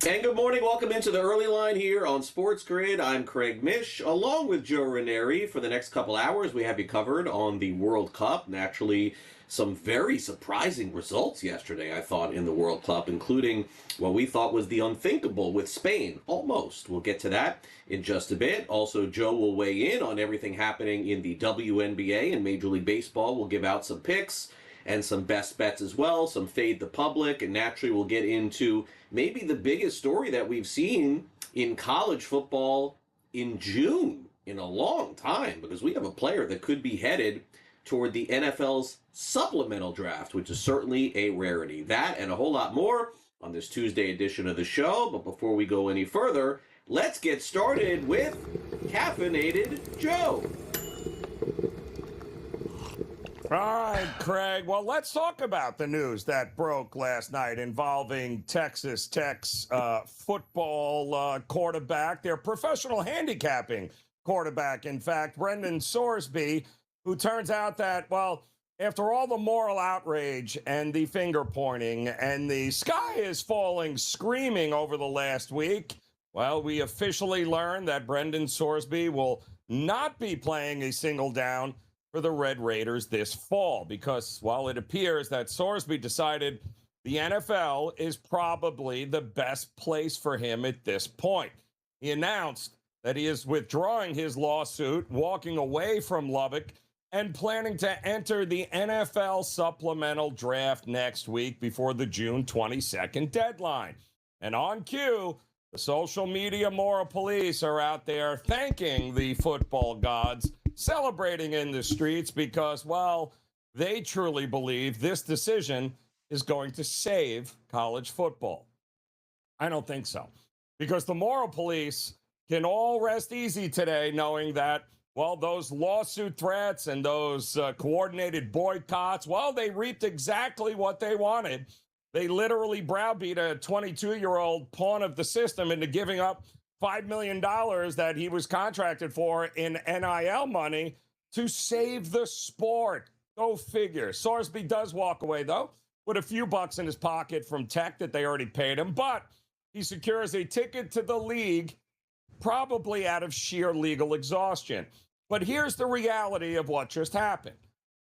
And good morning. Welcome into the early line here on SportsGrid. I'm Craig Mish, along with Joe Ranieri. For the next couple hours, we have you covered on the World Cup. Naturally, some very surprising results yesterday, I thought, in the World Cup, including what we thought was the unthinkable with Spain. Almost. We'll get to that in just a bit. Also, Joe will weigh in on everything happening in the WNBA and Major League Baseball. We'll give out some picks and some best bets as well, some fade the public, and naturally we'll get into maybe the biggest story that we've seen in college football in June in a long time, because we have a player that could be headed toward the NFL's supplemental draft, which is certainly a rarity. That and a whole lot more on this Tuesday edition of the show. But before we go any further, let's get started with Caffeinated Joe. All right, Craig. Well, let's talk about the news that broke last night involving Texas Tech's football quarterback, their professional handicapping quarterback, in fact, Brendan Sorsby, who turns out that, well, after all the moral outrage and the finger pointing and the sky is falling screaming over the last week, well, we officially learned that Brendan Sorsby will not be playing a single down for the Red Raiders this fall, because while it appears that Sorsby decided the NFL is probably the best place for him at this point. He announced that he is withdrawing his lawsuit, walking away from Lubbock, and planning to enter the NFL supplemental draft next week before the June 22nd deadline. And on cue, the social media moral police are out there thanking the football gods, celebrating in the streets because, well, they truly believe this decision is going to save college football. I don't think so, because the moral police can all rest easy today knowing that, well, those lawsuit threats and those coordinated boycotts, well, they reaped exactly what they wanted. They literally browbeat a 22-year-old pawn of the system into giving up $5 million that he was contracted for in NIL money to save the sport. Go figure. Sorsby does walk away, though, with a few bucks in his pocket from Tech that they already paid him, but he secures a ticket to the league, probably out of sheer legal exhaustion. But here's the reality of what just happened.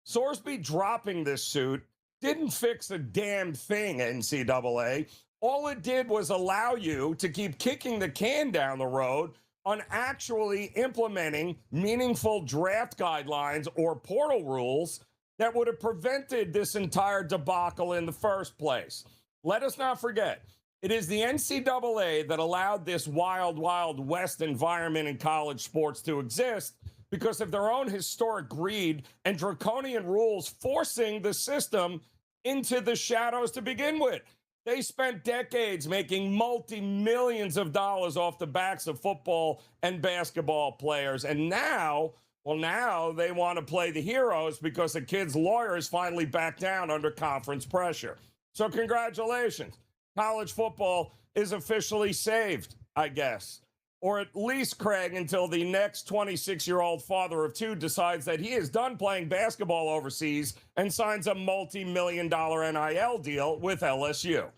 Sorsby dropping this suit didn't fix a damn thing, NCAA. All it did was allow you to keep kicking the can down the road on actually implementing meaningful draft guidelines or portal rules that would have prevented this entire debacle in the first place. Let us not forget, it is the NCAA that allowed this wild, wild west environment in college sports to exist because of their own historic greed and draconian rules forcing the system into the shadows to begin with. They spent decades making multi-millions of dollars off the backs of football and basketball players. And now they want to play the heroes because the kid's lawyers finally backed down under conference pressure. So congratulations. College football is officially saved, I guess. Or at least, Craig, until the next 26-year-old father of two decides that he is done playing basketball overseas and signs a multi-million-dollar NIL deal with LSU.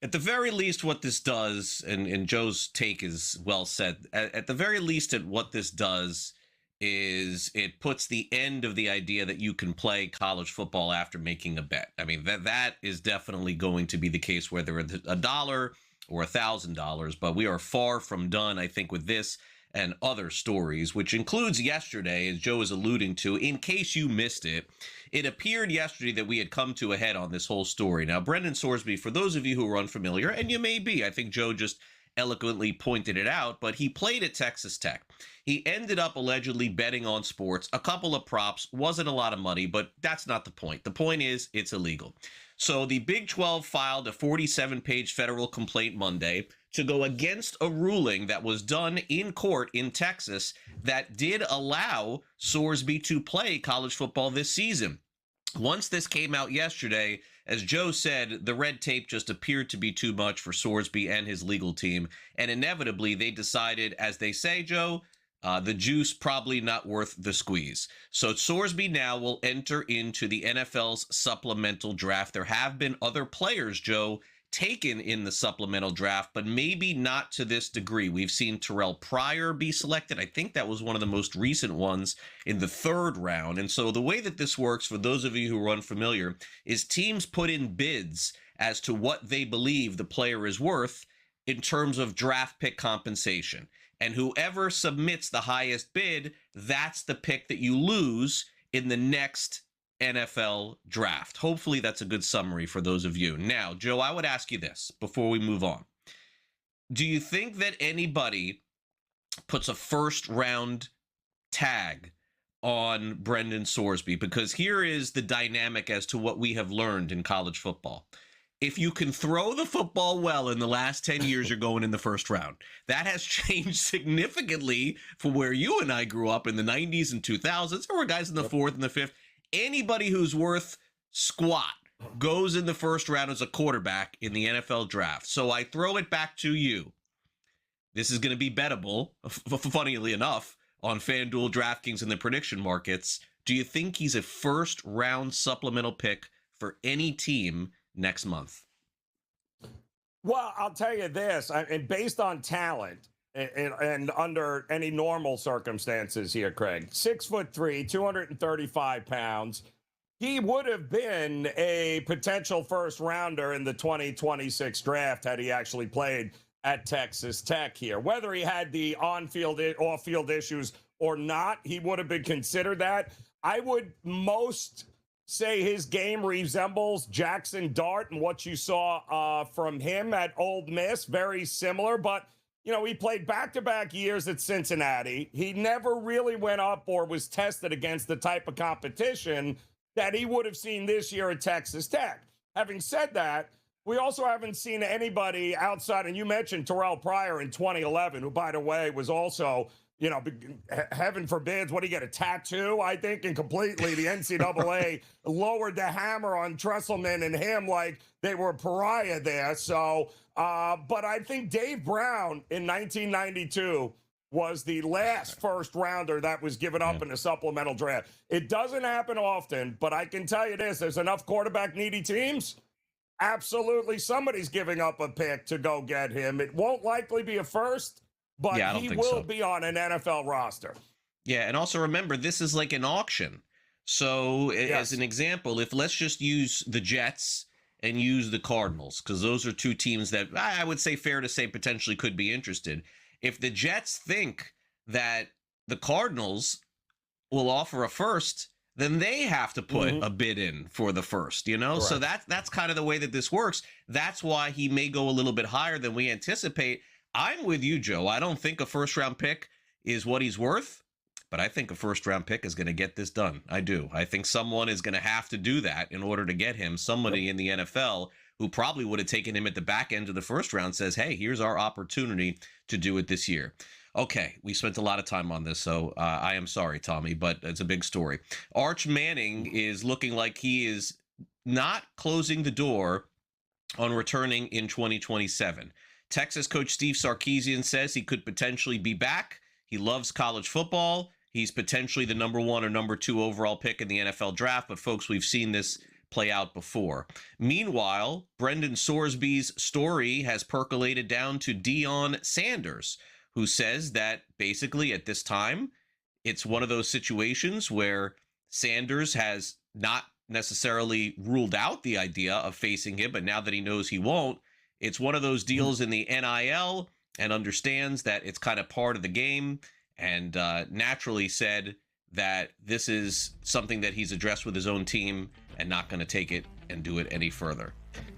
At the very least, what this does, and Joe's take is well said, at the very least, what this does is it puts the end of the idea that you can play college football after making a bet. I mean, that is definitely going to be the case, whether it's $1 or $1,000, but we are far from done, I think, with this and other stories, which includes yesterday, as Joe is alluding to. In case you missed it, it appeared yesterday that we had come to a head on this whole story. Now, Brendan Sorsby, for those of you who are unfamiliar, and you may be, I think Joe just eloquently pointed it out, but he played at Texas Tech. He ended up allegedly betting on sports, a couple of props, wasn't a lot of money, but that's not the point. The point is it's illegal. So the Big 12 filed a 47-page federal complaint Monday to go against a ruling that was done in court in Texas that did allow Sorsby to play college football this season. Once this came out yesterday, as Joe said, the red tape just appeared to be too much for Sorsby and his legal team, and inevitably they decided, as they say, Joe, the juice probably not worth the squeeze. So Sorsby now will enter into the NFL's supplemental draft. There have been other players, Joe, taken in the supplemental draft, but maybe not to this degree. We've seen Terrell Pryor be selected. I think that was one of the most recent ones in the 3rd round. And so the way that this works, for those of you who are unfamiliar, is teams put in bids as to what they believe the player is worth in terms of draft pick compensation. And whoever submits the highest bid, that's the pick that you lose in the next NFL draft. Hopefully that's a good summary for those of you. Now, Joe, I would ask you this before we move on. Do you think that anybody puts a 1st round tag on Brendan Sorsby? Because here is the dynamic as to what we have learned in college football. If you can throw the football well in the last 10 years, you're going in the 1st round. That has changed significantly from where you and I grew up in the 90s and 2000s. There were guys in the 4th and the 5th. Anybody who's worth squat goes in the 1st round as a quarterback in the NFL draft. So I throw it back to you. This is going to be bettable, funnily enough, on FanDuel, DraftKings, and the prediction markets. Do you think he's a 1st round supplemental pick for any team next month? Well, I'll tell you this, and based on talent, and under any normal circumstances here, Craig, 6'3", 235 pounds, he would have been a potential 1st rounder in the 2026 draft had he actually played at Texas Tech here. Whether he had the on-field, off-field issues or not, he would have been considered that. I would most say his game resembles Jackson Dart and what you saw from him at Ole Miss. Very similar, but you know, he played back-to-back years at Cincinnati. He never really went up or was tested against the type of competition that he would have seen this year at Texas Tech. Having said that, we also haven't seen anybody outside, and you mentioned Terrell Pryor in 2011, who, by the way, was also, you know, heaven forbids, what do you get, a tattoo, I think, and completely the NCAA lowered the hammer on Tresselman and him like they were a pariah there. So, but I think Dave Brown in 1992 was the last 1st rounder that was given up in a supplemental draft. It doesn't happen often, but I can tell you this, there's enough quarterback needy teams. Absolutely, somebody's giving up a pick to go get him. It won't likely be a 1st, but he will be on an NFL roster. Yeah, and also remember, this is like an auction. So as an example, if let's just use the Jets and use the Cardinals, because those are two teams that I would say fair to say potentially could be interested. If the Jets think that the Cardinals will offer a 1st, then they have to put a bid in for the 1st, you know? Correct. So that's kind of the way that this works. That's why he may go a little bit higher than we anticipate. I'm with you, Joe. I don't think a 1st round pick is what he's worth, but I think a 1st round pick is going to get this done. I do. I think someone is going to have to do that in order to get him. Somebody in the NFL who probably would have taken him at the back end of the 1st round says, hey, here's our opportunity to do it this year. Okay, we spent a lot of time on this, so I am sorry, Tommy, but it's a big story. Arch Manning is looking like he is not closing the door on returning in 2027. Texas coach Steve Sarkisian says he could potentially be back. He loves college football. He's potentially the number 1 or number 2 overall pick in the NFL draft, but folks, we've seen this play out before. Meanwhile, Brendan Sorsby's story has percolated down to Deion Sanders, who says that basically at this time, it's one of those situations where Sanders has not necessarily ruled out the idea of facing him, but now that he knows he won't, it's one of those deals in the NIL and understands that it's kind of part of the game, and naturally said that this is something that he's addressed with his own team and not going to take it and do it any further.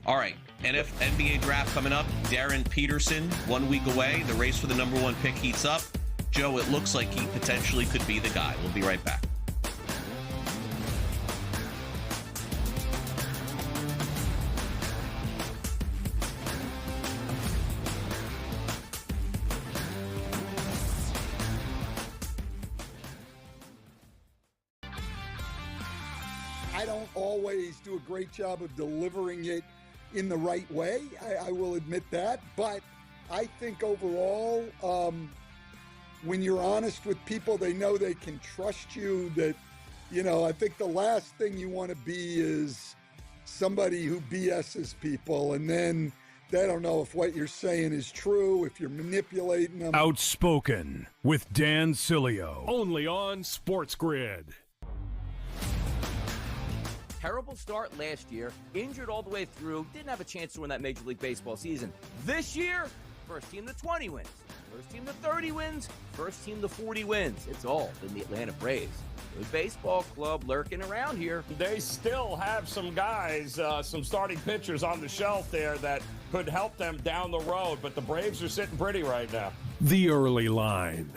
All right, NBA draft coming up. Darren Peterson, 1 week away. The race for the number 1 pick heats up. Joe, it looks like he potentially could be the guy. We'll be right back. I don't always do a great job of delivering it in the right way. I will admit that. But I think overall, when you're honest with people, they know they can trust you. That, you know, I think the last thing you want to be is somebody who BS's people. And then they don't know if what you're saying is true, if you're manipulating them. Outspoken with Dan Cilio, only on SportsGrid. Terrible start last year, injured all the way through, didn't have a chance to win that Major League Baseball season. This year, first team to 20 wins, first team to 30 wins, first team to 40 wins. It's all in the Atlanta Braves. Good baseball club lurking around here. They still have some guys, some starting pitchers on the shelf there that could help them down the road, but the Braves are sitting pretty right now. The Early Line,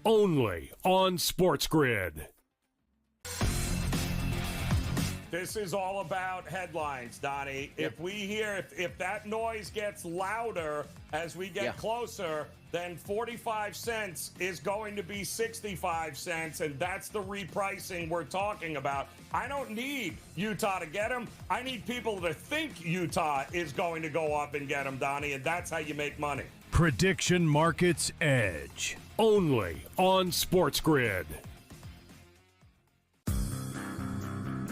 only on SportsGrid. This is all about headlines, Donnie. If we hear, if that noise gets louder as we get closer, then 45 cents is going to be 65 cents, and that's the repricing we're talking about. I don't need Utah to get them. I need people to think Utah is going to go up and get them, Donnie, and that's how you make money. Prediction Markets Edge, only on SportsGrid.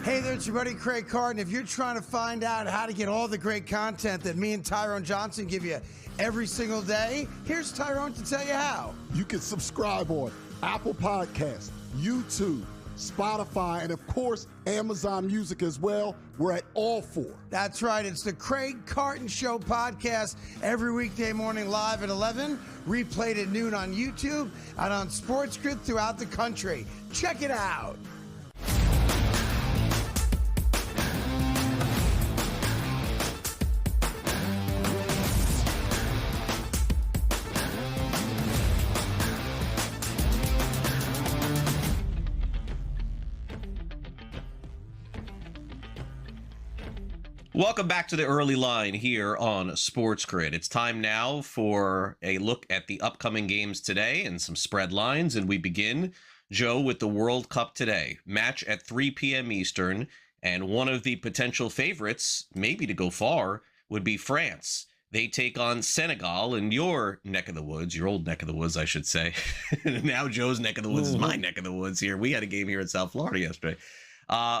Hey there, it's your buddy Craig Carton. If you're trying to find out how to get all the great content that me and Tyrone Johnson give you every single day, here's Tyrone to tell you how. You can subscribe on Apple Podcasts, YouTube, Spotify, and of course, Amazon Music as well. We're at all four. That's right. It's the Craig Carton Show podcast every weekday morning live at 11, replayed at noon on YouTube and on SportsGrid throughout the country. Check it out. Welcome back to the early line here on SportsGrid. It's time now for a look at the upcoming games today and some spread lines. And we begin, Joe, with the World Cup today. Match at 3 p.m. Eastern. And one of the potential favorites, maybe to go far, would be France. They take on Senegal in your neck of the woods, your old neck of the woods, I should say. Now Joe's neck of the woods is my neck of the woods here. We had a game here in South Florida yesterday.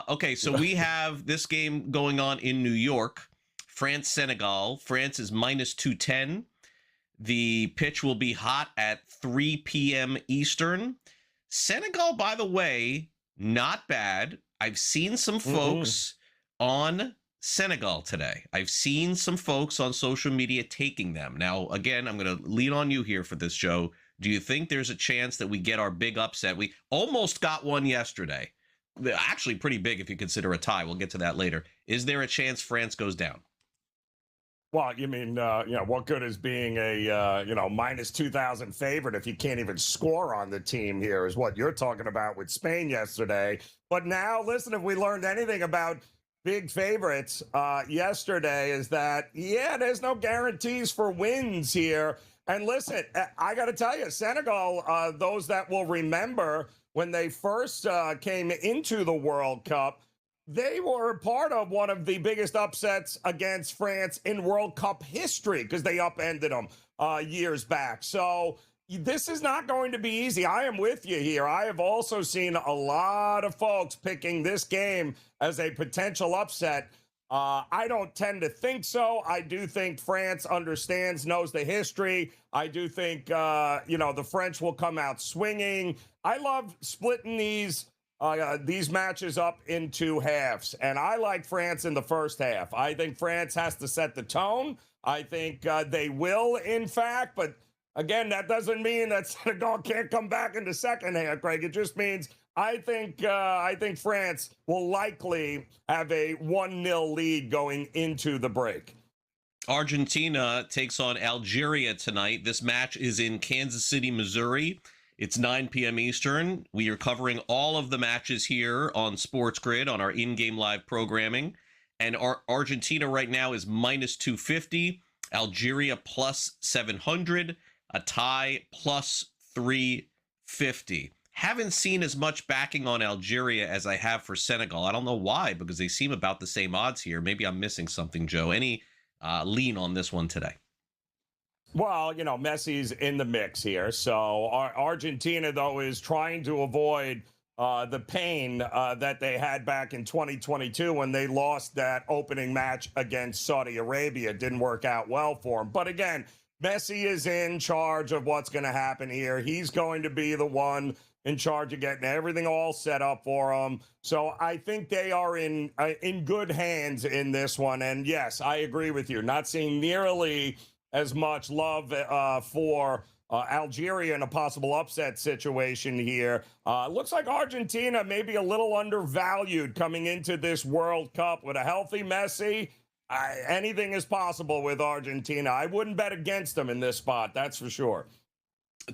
Okay, so we have this game going on in New York. France-Senegal. France is minus 210. The pitch will be hot at 3 p.m. Eastern. Senegal, by the way, not bad. I've seen some folks on Senegal today. I've seen some folks on social media taking them. Now, again, I'm going to lean on you here for this, Joe. Do you think there's a chance that we get our big upset? We almost got one yesterday. Actually pretty big if you consider a tie. We'll get to that later. Is there a chance France goes down? Well, you mean, what good is being a, minus 2,000 favorite if you can't even score on the team here is what you're talking about with Spain yesterday. But now, listen, if we learned anything about big favorites yesterday is that, there's no guarantees for wins here. And listen, I got to tell you, Senegal, those that will remember when they first came into the World Cup, they were part of one of the biggest upsets against France in World Cup history because they upended them years back. So this is not going to be easy. I am with you here. I have also seen a lot of folks picking this game as a potential upset. I don't tend to think so. I do think France understands, knows the history. I do think, the French will come out swinging. I love splitting these matches up into halves, and I like France in the first half. I think France has to set the tone. I think they will, in fact, but again, that doesn't mean that Senegal can't come back in the second half, Greg. It just means I think France will likely have a 1-0 lead going into the break. Argentina takes on Algeria tonight. This match is in Kansas City, Missouri. It's 9 p.m. Eastern. We are covering all of the matches here on SportsGrid on our in-game live programming. And Argentina right now is minus 250. Algeria plus 700. A tie plus 350. Haven't seen as much backing on Algeria as I have for Senegal. I don't know why, because they seem about the same odds here. Maybe I'm missing something, Joe. Any lean on this one today? Well, Messi's in the mix here. So Argentina, though, is trying to avoid the pain that they had back in 2022 when they lost that opening match against Saudi Arabia. It didn't work out well for them. But again, Messi is in charge of what's going to happen here. He's going to be the one in charge of getting everything all set up for them. So I think they are in good hands in this one. And yes, I agree with you. Not seeing nearly as much love for Algeria in a possible upset situation here. Looks like Argentina may be a little undervalued coming into this World Cup. With a healthy Messi, anything is possible with Argentina. I wouldn't bet against them in this spot, that's for sure.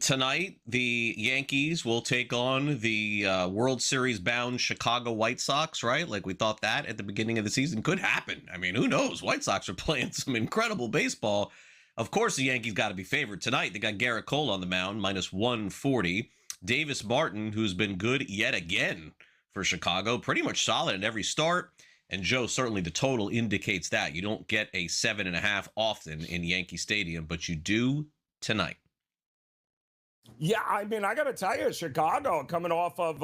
Tonight, the Yankees will take on the World Series bound Chicago White Sox, right? Like we thought that at the beginning of the season could happen. I mean, who knows? White Sox are playing some incredible baseball. Of course, the Yankees got to be favored tonight. They got Garrett Cole on the mound, minus 140. Davis Martin, who's been good yet again for Chicago, pretty much solid in every start. And Joe, certainly the total indicates that. You don't get a 7.5 often in Yankee Stadium, but you do tonight. Yeah, I mean, I got to tell you, Chicago coming off of,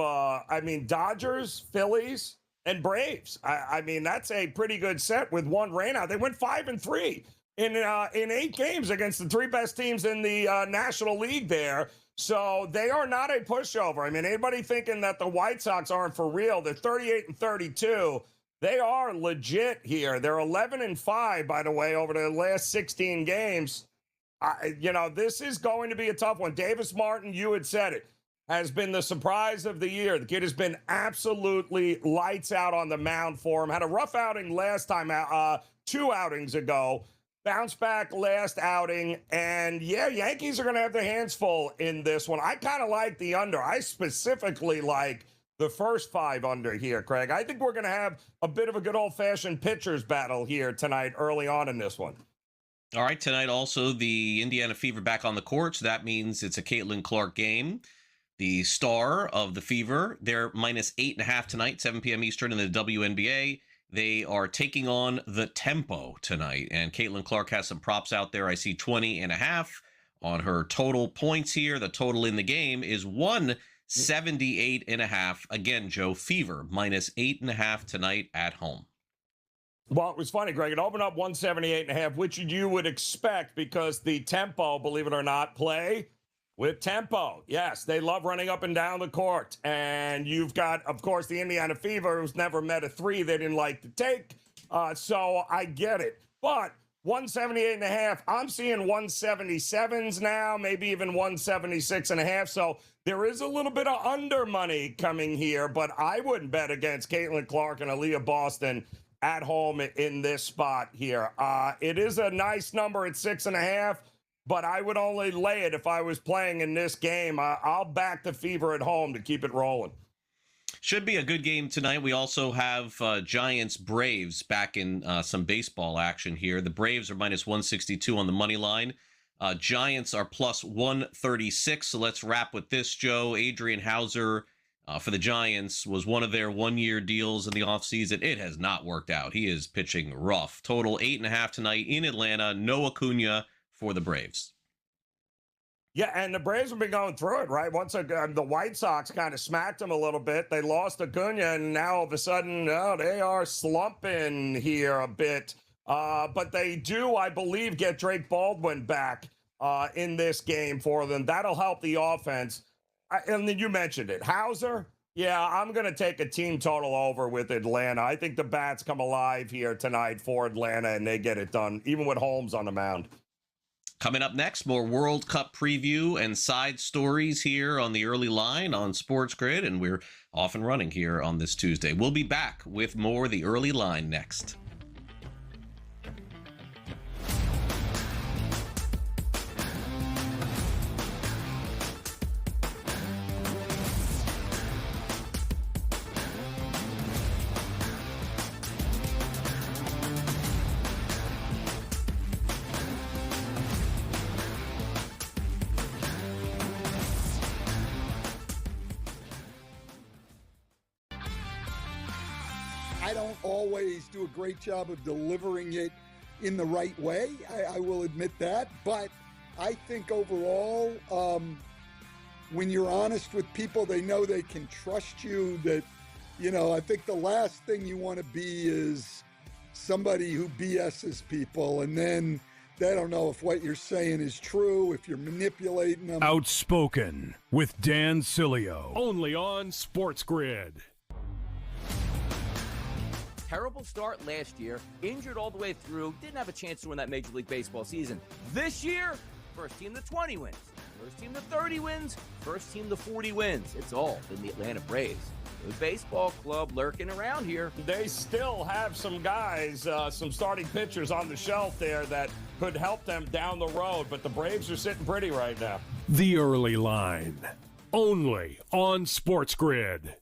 Dodgers, Phillies, and Braves. I mean, that's a pretty good set with one rainout. They went 5-3 in 8 games against the 3 best teams in the National League there. So they are not a pushover. I mean, anybody thinking that the White Sox aren't for real, they're 38-32. They are legit here. They're 11-5, by the way, over the last 16 games. This is going to be a tough one. Davis Martin, you had said it, has been the surprise of the year. The kid has been absolutely lights out on the mound for him. Had a rough outing last time, 2 outings ago. Bounced back last outing. And, yeah, Yankees are going to have their hands full in this one. I kind of like the under. I specifically like the first 5 under here, Craig. I think we're going to have a bit of a good old-fashioned pitchers battle here tonight early on in this one. All right, tonight also the Indiana Fever back on the court, so that means it's a Caitlin Clark game. The star of the Fever, they're minus 8.5 tonight, 7 p.m. Eastern in the WNBA. They are taking on the Tempo tonight, and Caitlin Clark has some props out there. I see 20.5 on her total points here. The total in the game is 178.5. Again, Joe, Fever minus 8.5 tonight at home. Well, it was funny, Greg. It opened up 178.5, which you would expect because the Tempo, believe it or not, play with tempo. Yes, they love running up and down the court. And you've got, of course, the Indiana Fever, who's never met a 3 they didn't like to take. So I get it. But 178.5, I'm seeing 177s now, maybe even 176.5. So there is a little bit of under money coming here, but I wouldn't bet against Caitlin Clark and Aaliyah Boston at home in this spot here. It is a nice number at 6.5, but I would only lay it if I was playing in this game. I'll back the Fever at home to keep it rolling. Should be a good game tonight. We also have Giants-Braves back in some baseball action here. The Braves are minus 162 on the money line. Giants are plus 136. So let's wrap with this, Joe. Adrian Hauser for the Giants was one of their one-year deals in the offseason. It has not worked out. He is pitching rough. Total 8.5 tonight in Atlanta. No Acuna for the Braves. Yeah, and the Braves have been going through it, right? Once the White Sox kind of smacked them a little bit. They lost Acuna, and now all of a sudden, they are slumping here a bit. But they do, I believe, get Drake Baldwin back in this game for them. That'll help the offense. And then you mentioned it. Hauser, yeah, I'm going to take a team total over with Atlanta. I think the bats come alive here tonight for Atlanta, and they get it done, even with Holmes on the mound. Coming up next, more World Cup preview and side stories here on the early line on SportsGrid, and we're off and running here on this Tuesday. We'll be back with more The Early Line next. I don't always do a great job of delivering it in the right way. I will admit that. But I think overall, when you're honest with people, they know they can trust you. That, I think the last thing you want to be is somebody who BS's people, and then they don't know if what you're saying is true, if you're manipulating them. Outspoken with Dan Sileo, only on SportsGrid. Terrible start last year, injured all the way through, didn't have a chance to win that Major League Baseball season. This year, first team to 20 wins, first team to 30 wins, first team to 40 wins. It's all been the Atlanta Braves. The baseball club lurking around here. They still have some guys, some starting pitchers on the shelf there that could help them down the road, but the Braves are sitting pretty right now. The Early Line, only on SportsGrid.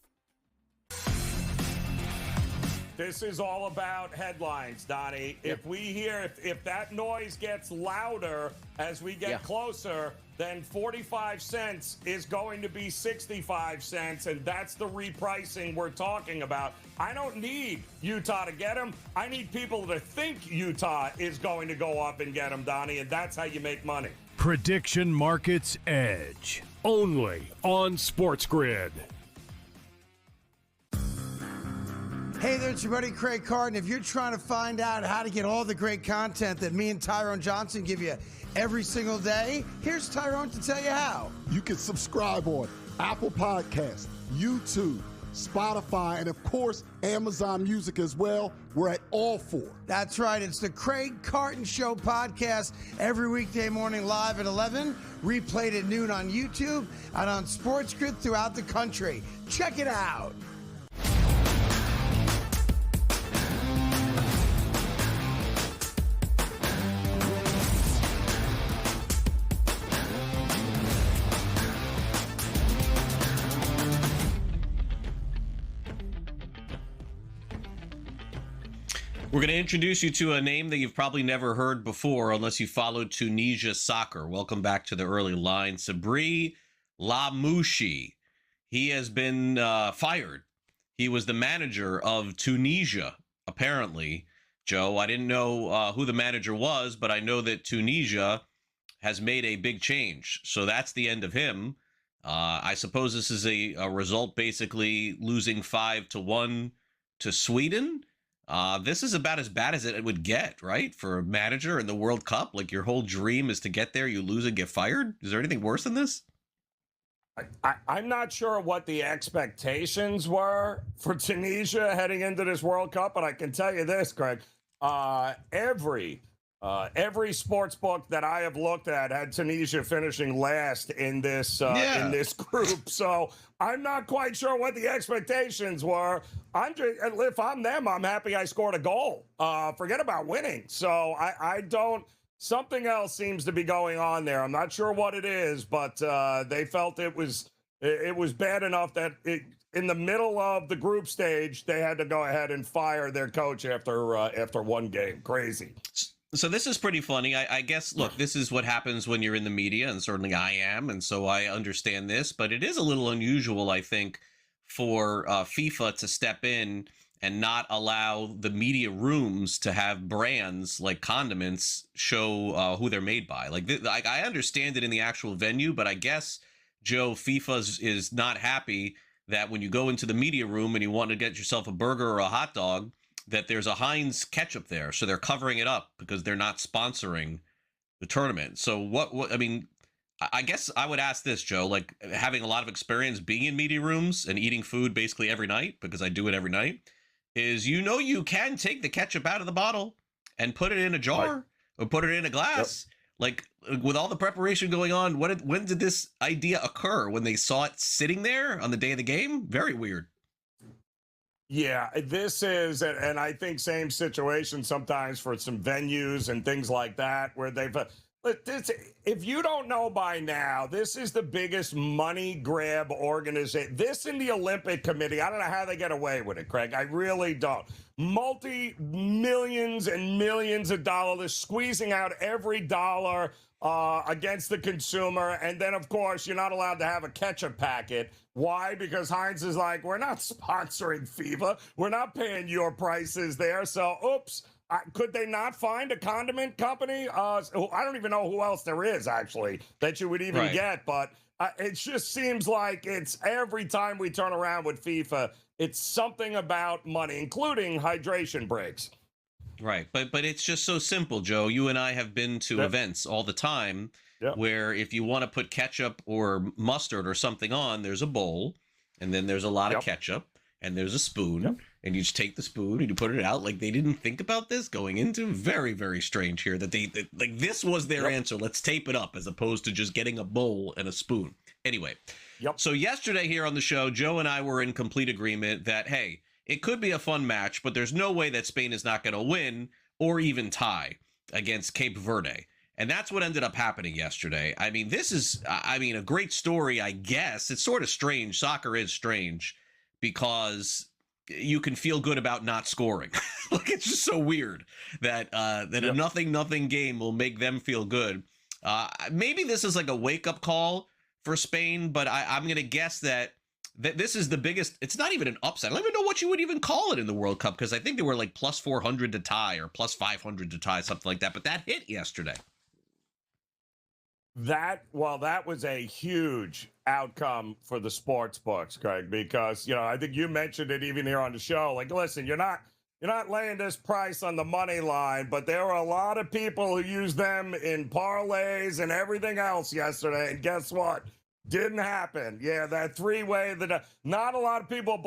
This is all about headlines, Donnie. If we hear, if that noise gets louder as we get closer, then 45 cents is going to be 65 cents, and that's the repricing we're talking about. I don't need Utah to get him. I need people to think Utah is going to go up and get him, Donnie, and that's how you make money. Prediction Markets Edge, only on SportsGrid. Hey there, it's your buddy Craig Carton. If you're trying to find out how to get all the great content that me and Tyrone Johnson give you every single day, here's Tyrone to tell you how. You can subscribe on Apple Podcasts, YouTube, Spotify, and of course, Amazon Music as well. We're at all four. That's right. It's the Craig Carton Show podcast every weekday morning live at 11, replayed at noon on YouTube and on SportsGrid throughout the country. Check it out. We're going to introduce you to a name that you've probably never heard before unless you followed Tunisia soccer. Welcome back to the early line. Sabri Lamouchi. He has been fired. He was the manager of Tunisia, apparently. Joe, I didn't know who the manager was, but I know that Tunisia has made a big change. So that's the end of him. I suppose this is a result basically losing 5-1 to Sweden. This is about as bad as it would get, right? For a manager in the World Cup, like your whole dream is to get there, you lose and get fired. Is there anything worse than this? I'm not sure what the expectations were for Tunisia heading into this World Cup, but I can tell you this, Craig. Every sports book that I have looked at had Tunisia finishing last in this group. So I'm not quite sure what the expectations were. If I'm them, I'm happy I scored a goal. Forget about winning. So I don't. Something else seems to be going on there. I'm not sure what it is, but they felt it was bad enough that in the middle of the group stage they had to go ahead and fire their coach after one game. Crazy. So this is pretty funny. I guess, look, this is what happens when you're in the media, and certainly I am, and so I understand this, but it is a little unusual, I think, for FIFA to step in and not allow the media rooms to have brands like condiments show who they're made by. I understand it in the actual venue, but I guess, Joe, FIFA is not happy that when you go into the media room and you want to get yourself a burger or a hot dog, that there's a Heinz ketchup there. So they're covering it up because they're not sponsoring the tournament. So what I mean, I guess I would ask this, Joe, like having a lot of experience being in media rooms and eating food basically every night, because I do it every night, is you can take the ketchup out of the bottle and put it in a jar or put it in a glass. Yep. Like with all the preparation going on, when did this idea occur? When they saw it sitting there on the day of the game? Very weird. Yeah, this is, and I think same situation sometimes for some venues and things like that, where they've, if you don't know by now, this is the biggest money grab organization. This and the Olympic Committee, I don't know how they get away with it, Craig. I really don't. Multi-millions and millions of dollars, squeezing out every dollar against the consumer. And then, of course, you're not allowed to have a ketchup packet. Why? Because Heinz is like, we're not sponsoring FIFA. We're not paying your prices there. So, oops, could they not find a condiment company? I don't even know who else there is, actually, that you would even get. But it just seems like it's every time we turn around with FIFA, it's something about money, including hydration breaks. Right. But it's just so simple, Joe. You and I have been to events all the time where if you want to put ketchup or mustard or something on, there's a bowl, and then there's a lot of ketchup, and there's a spoon, and you just take the spoon and you put it out. Like, they didn't think about this going into. Very, very strange here that like this was their answer. Let's tape it up, as opposed to just getting a bowl and a spoon. Anyway, so yesterday here on the show, Joe and I were in complete agreement that, hey, it could be a fun match, but there's no way that Spain is not going to win or even tie against Cape Verde. And that's what ended up happening yesterday. I mean, this is, a great story, I guess. It's sort of strange. Soccer is strange because you can feel good about not scoring. Like, it's just so weird that a 0-0 game will make them feel good. Maybe this is like a wake-up call for Spain, but I'm going to guess that this is the biggest. It's not even an upset. I don't even know what you would even call it in the World Cup, because I think they were like plus 400 to tie or plus 500 to tie, something like that. But that hit yesterday. That was a huge outcome for the sports books, Craig, because, I think you mentioned it even here on the show. Like, listen, you're not laying this price on the money line, but there were a lot of people who used them in parlays and everything else yesterday. And guess what? Didn't happen. Yeah, that three-way, not a lot of people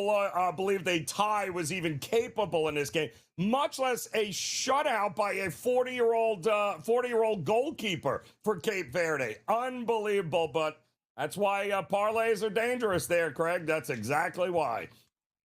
believe a tie was even capable in this game, much less a shutout by a 40-year-old goalkeeper for Cape Verde. Unbelievable, but that's why parlays are dangerous there, Craig. That's exactly why.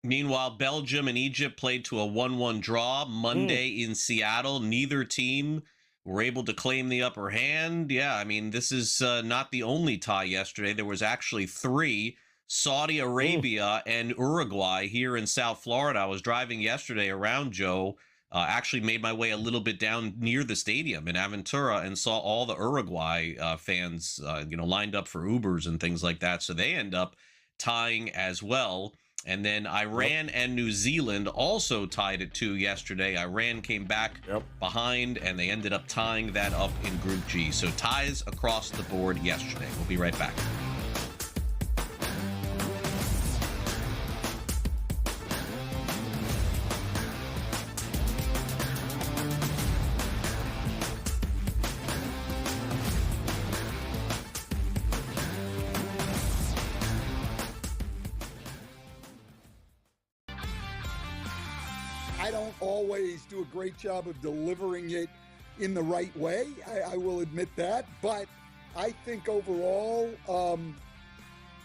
Meanwhile, Belgium and Egypt played to a 1-1 draw Monday in Seattle. Neither team were able to claim the upper hand. Yeah, I mean, this is not the only tie yesterday. There was actually 3, Saudi Arabia and Uruguay here in South Florida. I was driving yesterday around, Joe, actually made my way a little bit down near the stadium in Aventura and saw all the Uruguay fans, lined up for Ubers and things like that. So they end up tying as well. And then Iran and New Zealand also tied at 2 yesterday. Iran came back behind, and they ended up tying that up in Group G. So ties across the board yesterday. We'll be right back. I don't always do a great job of delivering it in the right way. I will admit that. But I think overall,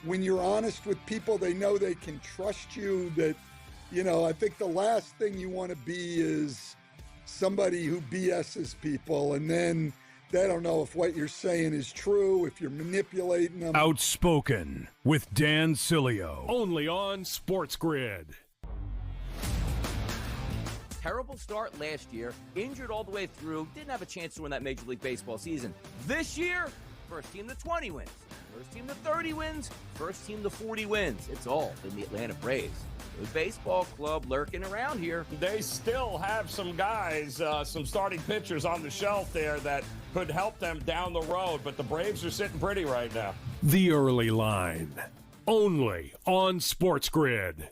when you're honest with people, they know they can trust you. That, I think the last thing you want to be is somebody who BS's people, and then they don't know if what you're saying is true, if you're manipulating them. Outspoken with Dan Cilio, only on SportsGrid. Terrible start last year, injured all the way through, didn't have a chance to win that Major League Baseball season. This year, first team to 20 wins, first team to 30 wins, first team to 40 wins. It's all in the Atlanta Braves. Good baseball club lurking around here. They still have some guys, some starting pitchers on the shelf there that could help them down the road, but the Braves are sitting pretty right now. The Early Line, only on SportsGrid.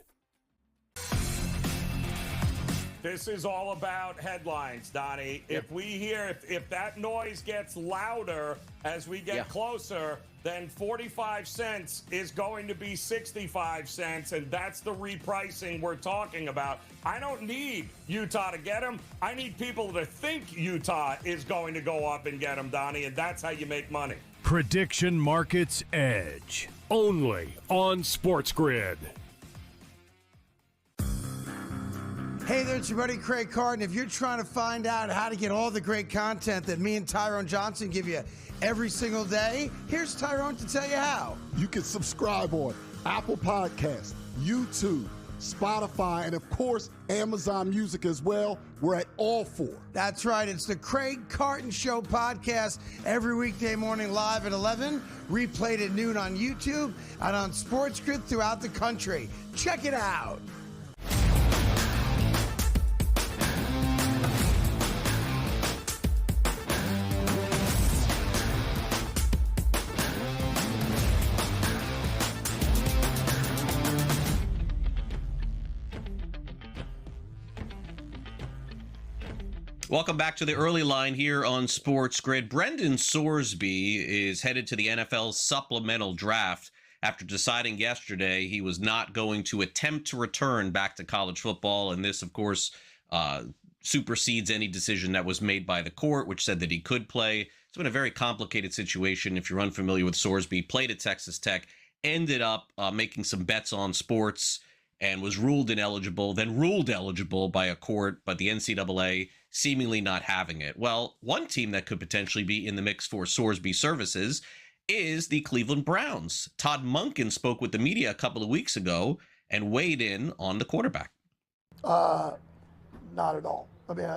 This is all about headlines, Donnie. If we hear, if that noise gets louder as we get closer, then 45 cents is going to be 65 cents, and that's the repricing we're talking about. I don't need Utah to get them. I need people to think Utah is going to go up and get them, Donnie, and that's how you make money. Prediction Markets Edge, only on SportsGrid. Hey there, it's your buddy Craig Carton. If you're trying to find out how to get all the great content that me and Tyrone Johnson give you every single day, here's Tyrone to tell you how. You can subscribe on Apple Podcasts, YouTube, Spotify, and of course, Amazon Music as well. We're at all 4. That's right. It's the Craig Carton Show podcast every weekday morning live at 11, replayed at noon on YouTube and on SportsGrid throughout the country. Check it out. Welcome back to the early line here on Sports Grid. Brendan Sorsby is headed to the NFL's supplemental draft after deciding yesterday he was not going to attempt to return back to college football. And this, of course, supersedes any decision that was made by the court, which said that he could play. It's been a very complicated situation. If you're unfamiliar with Sorsby, played at Texas Tech, ended up making some bets on sports and was ruled ineligible, then ruled eligible by a court, but the NCAA seemingly not having it. Well, one team that could potentially be in the mix for Sorsby services is the Cleveland Browns. Todd Monken spoke with the media a couple of weeks ago and weighed in on the quarterback. Not at all. I mean,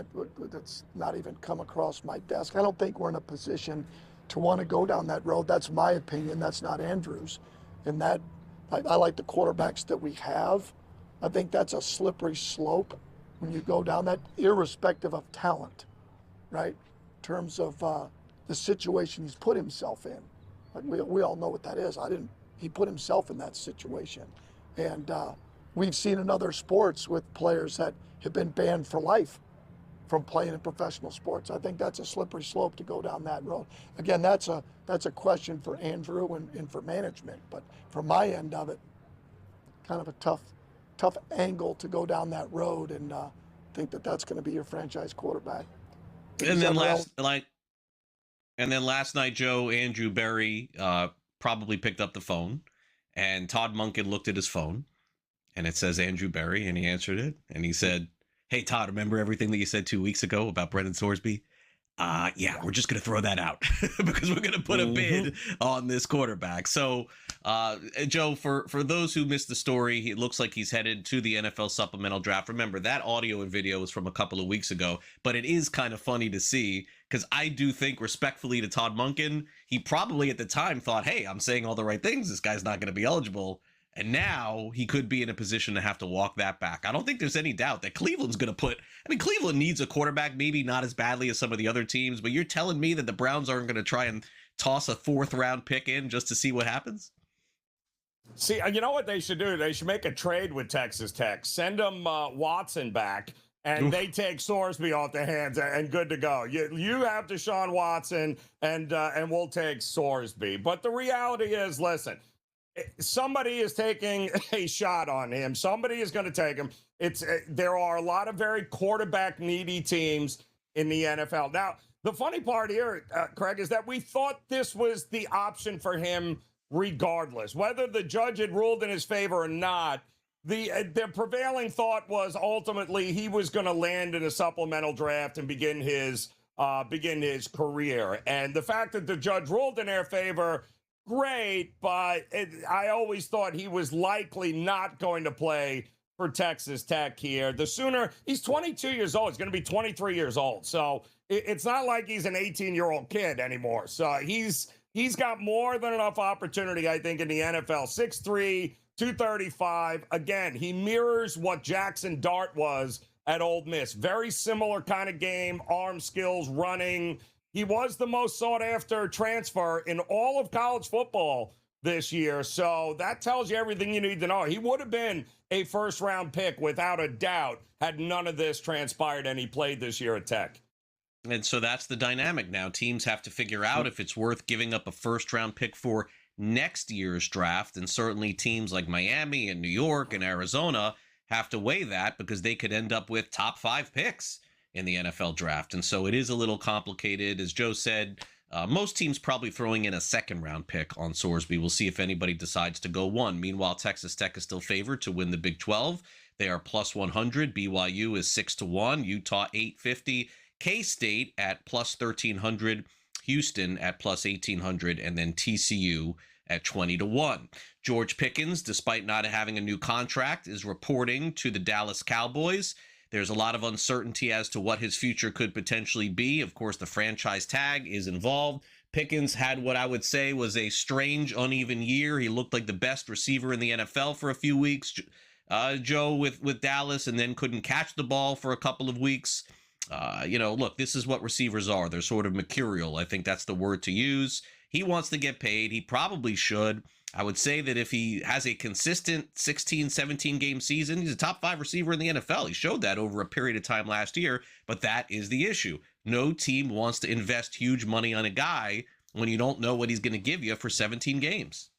that's not even come across my desk. I don't think we're in a position to want to go down that road. That's my opinion. That's not Andrew's. And that I like the quarterbacks that we have. I think that's a slippery slope when you go down that, irrespective of talent, right? In terms of the situation he's put himself in. Like we all know what that is. He put himself in that situation. And we've seen in other sports with players that have been banned for life from playing in professional sports. I think that's a slippery slope to go down that road. Again, that's a question for Andrew and for management. But from my end of it, kind of a tough angle to go down that road and think that that's going to be your franchise quarterback. And then last night, Joe, Andrew Berry probably picked up the phone, and Todd Monken looked at his phone, and it says Andrew Berry, and he answered it, and he said, "Hey, Todd, remember everything that you said 2 weeks ago about Brendan Sorsby? Yeah, we're just going to throw that out because we're going to put a bid on this quarterback." So, Joe, for those who missed the story, it looks like he's headed to the NFL supplemental draft. Remember, that audio and video was from a couple of weeks ago, but it is kind of funny to see because I do think, respectfully to Todd Monken, he probably at the time thought, hey, I'm saying all the right things. This guy's not going to be eligible. And now he could be in a position to have to walk that back. I don't think there's any doubt that Cleveland's going to Cleveland needs a quarterback, maybe not as badly as some of the other teams, but you're telling me that the Browns aren't going to try and toss a 4th round pick in just to see what happens? See, you know what they should do? They should make a trade with Texas Tech. Send them Watson back, and they take Sorsby off their hands and good to go. You have Deshaun Watson, and we'll take Sorsby. But the reality is, listen, somebody is taking a shot on him. Somebody is going to take him. There are a lot of very quarterback needy teams in the NFL. Now, the funny part here, Craig, is that we thought this was the option for him regardless. Whether the judge had ruled in his favor or not, the prevailing thought was ultimately he was going to land in a supplemental draft and begin his career. And the fact that the judge ruled in their favor, great, but I always thought he was likely not going to play for Texas Tech here. The sooner, he's 22 years old. He's going to be 23 years old. So it's not like he's an 18-year-old kid anymore. So he's got more than enough opportunity, I think, in the NFL. 6'3", 235. Again, he mirrors what Jackson Dart was at Ole Miss. Very similar kind of game, arm skills, running. He was the most sought-after transfer in all of college football this year, so that tells you everything you need to know. He would have been a first-round pick without a doubt had none of this transpired, and he played this year at Tech. And so that's the dynamic now. Teams have to figure out if it's worth giving up a first-round pick for next year's draft, and certainly teams like Miami and New York and Arizona have to weigh that because they could end up with top 5 picks in the NFL draft. And so it is a little complicated. As Joe said, most teams probably throwing in a 2nd-round pick on Sorsby. We'll see if anybody decides to go 1. Meanwhile, Texas Tech is still favored to win the Big 12. They are plus 100. BYU is 6-1. Utah 850. K-State at plus 1300. Houston at plus 1800. And then TCU at 20-1. George Pickens, despite not having a new contract, is reporting to the Dallas Cowboys. There's a lot of uncertainty as to what his future could potentially be. Of course, the franchise tag is involved. Pickens had what I would say was a strange, uneven year. He looked like the best receiver in the NFL for a few weeks, Joe, with Dallas, and then couldn't catch the ball for a couple of weeks. Look, this is what receivers are. They're sort of mercurial. I think that's the word to use. He wants to get paid. He probably should. I would say that if he has a consistent 16, 17 game season, he's a top 5 receiver in the NFL. He showed that over a period of time last year, but that is the issue. No team wants to invest huge money on a guy when you don't know what he's going to give you for 17 games.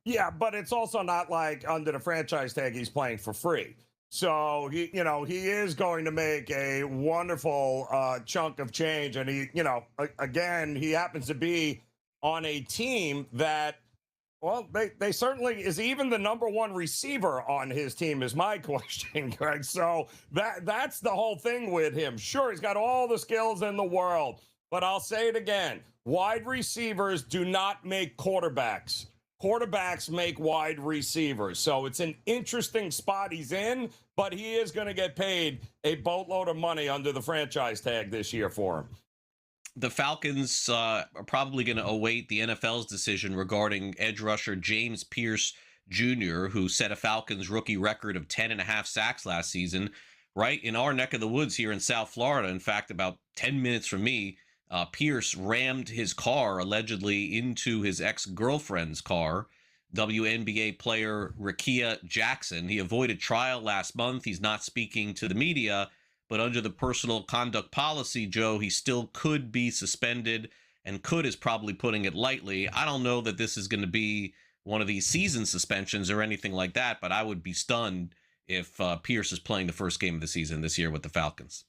Yeah, but it's also not like under the franchise tag he's playing for free. So he is going to make a wonderful chunk of change, and he he happens to be on a team that, well, they certainly is even the number one receiver on his team is my question, Greg. So that's the whole thing with him. Sure, he's got all the skills in the world, but I'll say it again: wide receivers do not make quarterbacks. Quarterbacks make wide receivers. So it's an interesting spot he's in, but he is going to get paid a boatload of money under the franchise tag this year for him. The Falcons are probably going to await the NFL's decision regarding edge rusher James Pierce Jr., who set a Falcons rookie record of 10.5 sacks last season, right in our neck of the woods here in South Florida. In fact, about 10 minutes from me, Pierce rammed his car allegedly into his ex-girlfriend's car, WNBA player Rakia Jackson. He avoided trial last month. He's not speaking to the media, but under the personal conduct policy, Joe, he still could be suspended, and could is probably putting it lightly. I don't know that this is going to be one of these season suspensions or anything like that, but I would be stunned if Pierce is playing the first game of the season this year with the Falcons.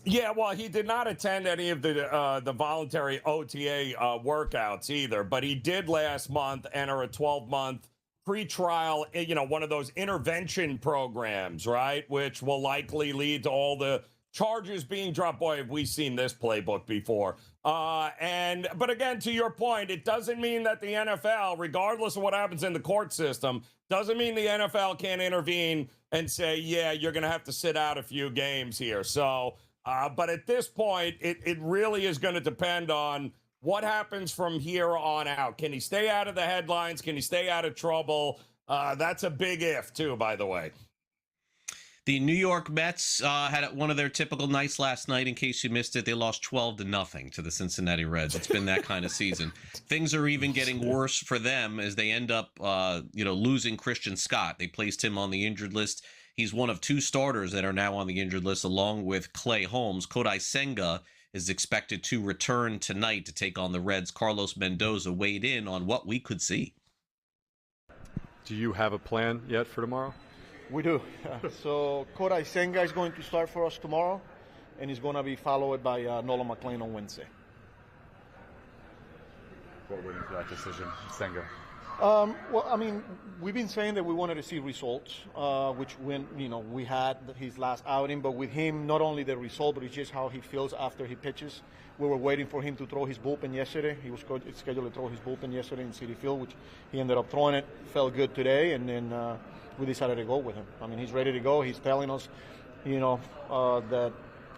Yeah, well, he did not attend any of the voluntary OTA workouts either, but he did last month enter a 12-month pre-trial, one of those intervention programs, right, which will likely lead to all the charges being dropped. Boy, have we seen this playbook before. But again, to your point, it doesn't mean that the NFL, regardless of what happens in the court system, doesn't mean the NFL can't intervene and say, yeah, you're going to have to sit out a few games here. So, but at this point, it really is going to depend on what happens from here on out. Can he stay out of the headlines? Can he stay out of trouble? That's a big if, too, by the way. The New York Mets had one of their typical nights last night. In case you missed it, they lost 12-0 to the Cincinnati Reds. It's been that kind of season. Things are even getting worse for them as they end up, losing Christian Scott. They placed him on the injured list. He's one of 2 starters that are now on the injured list, along with Clay Holmes. Kodai Senga is expected to return tonight to take on the Reds. Carlos Mendoza weighed in on what we could see. Do you have a plan yet for tomorrow? We do. So Kodai Senga is going to start for us tomorrow, and he's going to be followed by Nolan McLean on Wednesday. What went into that decision, Senga? Well, I mean, we've been saying that we wanted to see results, which we had his last outing, but with him, not only the result, but it's just how he feels after he pitches. We were waiting for him to throw his bullpen yesterday. He was scheduled to throw his bullpen yesterday in Citi Field, which he ended up throwing it. Felt good today, and then we decided to go with him. I mean, he's ready to go. He's telling us, that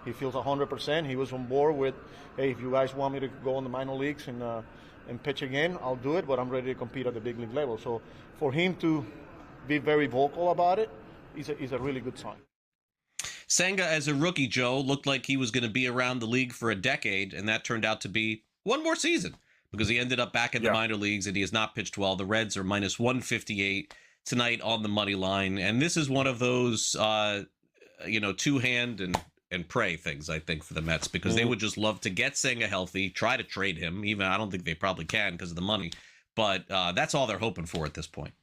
he feels 100%. He was on board with, hey, if you guys want me to go in the minor leagues and pitch again, I'll do it, but I'm ready to compete at the big league level. So for him to be very vocal about it is a really good sign. Senga, as a rookie, Joe, looked like he was going to be around the league for a decade, and that turned out to be one more season because he ended up back in the minor leagues, and he has not pitched well. The Reds are minus 158 tonight on the money line, and this is one of those, two-hand and pray things, I think, for the Mets, because they would just love to get Senga healthy, try to trade him. Even I don't think they probably can because of the money, but that's all they're hoping for at this point.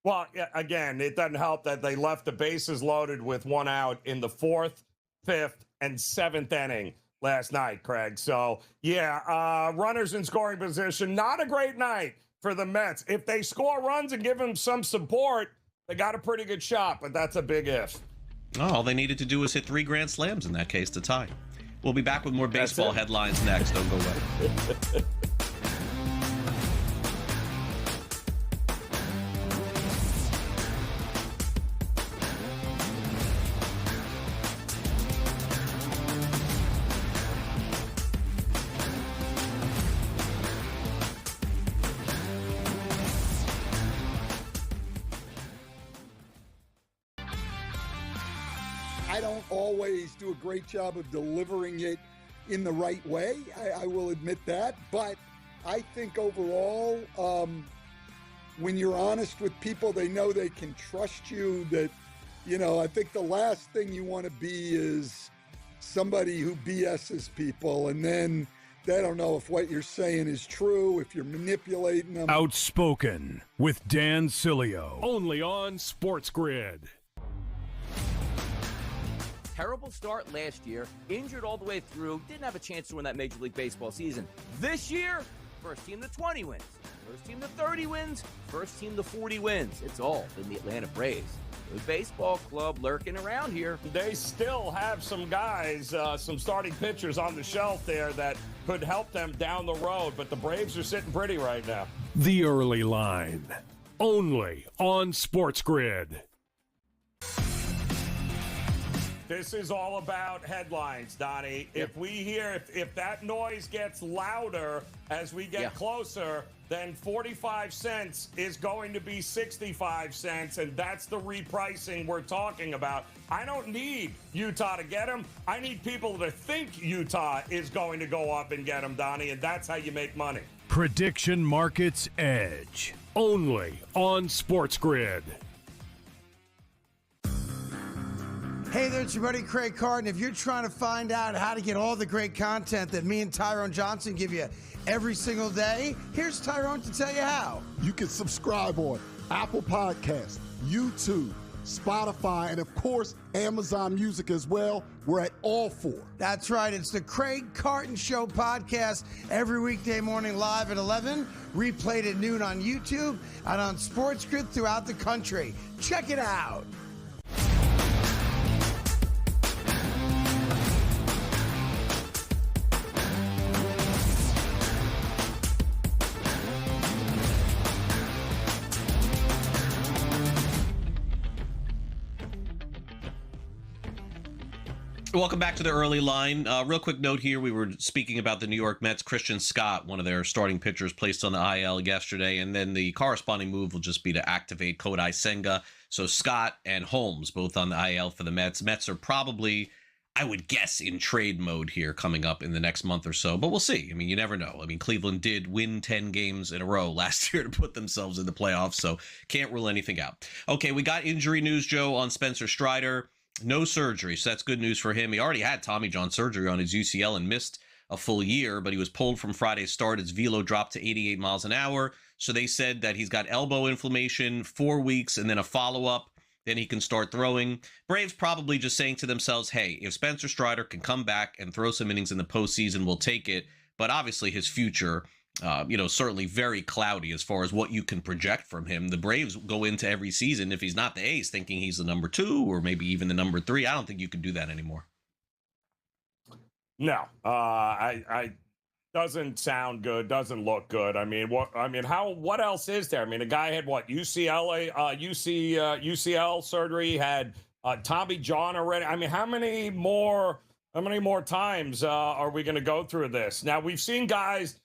Well, yeah, again, it doesn't help that they left the bases loaded with 1 out in the 4th, 5th, and 7th inning last night, Craig. So, runners in scoring position. Not a great night for the Mets. If they score runs and give them some support, they got a pretty good shot, but that's a big if. Oh, all they needed to do was hit 3 grand slams in that case to tie. We'll be back with more baseball headlines next. Don't go away. I don't always do a great job of delivering it in the right way. I will admit that. But I think overall, when you're honest with people, they know they can trust you. That, I think the last thing you want to be is somebody who BS's people, and then they don't know if what you're saying is true, if you're manipulating them. Outspoken with Dan Sileo, only on SportsGrid. Terrible start last year, injured all the way through, didn't have a chance to win that Major League Baseball season. This year, first team to 20 wins, first team to 30 wins, first team to 40 wins. It's all in the Atlanta Braves. Good baseball club lurking around here. They still have some guys, some starting pitchers on the shelf there that could help them down the road, but the Braves are sitting pretty right now. The Early Line, only on SportsGrid. This is all about headlines, Donnie. Yep. If we hear, if that noise gets louder as we get closer, then 45 cents is going to be 65 cents, and that's the repricing we're talking about. I don't need Utah to get him. I need people to think Utah is going to go up and get him, Donnie, and that's how you make money. Prediction Markets Edge, only on SportsGrid. Hey there, it's your buddy Craig Carton. If you're trying to find out how to get all the great content that me and Tyrone Johnson give you every single day, here's Tyrone to tell you how. You can subscribe on Apple Podcasts, YouTube, Spotify, and of course, Amazon Music as well. We're at all four. That's right. It's the Craig Carton Show podcast every weekday morning live at 11, replayed at noon on YouTube and on SportsGrid throughout the country. Check it out. Welcome back to the early line. Real quick note here. We were speaking about the New York Mets. Christian Scott, one of their starting pitchers, placed on the IL yesterday. And then the corresponding move will just be to activate Kodai Senga. So Scott and Holmes both on the IL for the Mets. Mets are probably, I would guess, in trade mode here coming up in the next month or so. But we'll see. I mean, you never know. I mean, Cleveland did win 10 games in a row last year to put themselves in the playoffs. So can't rule anything out. Okay, we got injury news, Joe, on Spencer Strider. No surgery, so that's good news for him. He already had Tommy John surgery on his UCL and missed a full year, but he was pulled from Friday's start. His velo dropped to 88 miles an hour. So they said that he's got elbow inflammation, 4 weeks, and then a follow-up. Then he can start throwing. Braves probably just saying to themselves, hey, if Spencer Strider can come back and throw some innings in the postseason, we'll take it. But obviously his future, certainly very cloudy as far as what you can project from him. The Braves go into every season, if he's not the ace, thinking he's the number 2 or maybe even the number 3. I don't think you can do that anymore. No, I doesn't sound good, doesn't look good. I mean, what else is there? I mean, a guy had UCL surgery, had Tommy John already. I mean, how many more times are we going to go through this? Now, we've seen guys,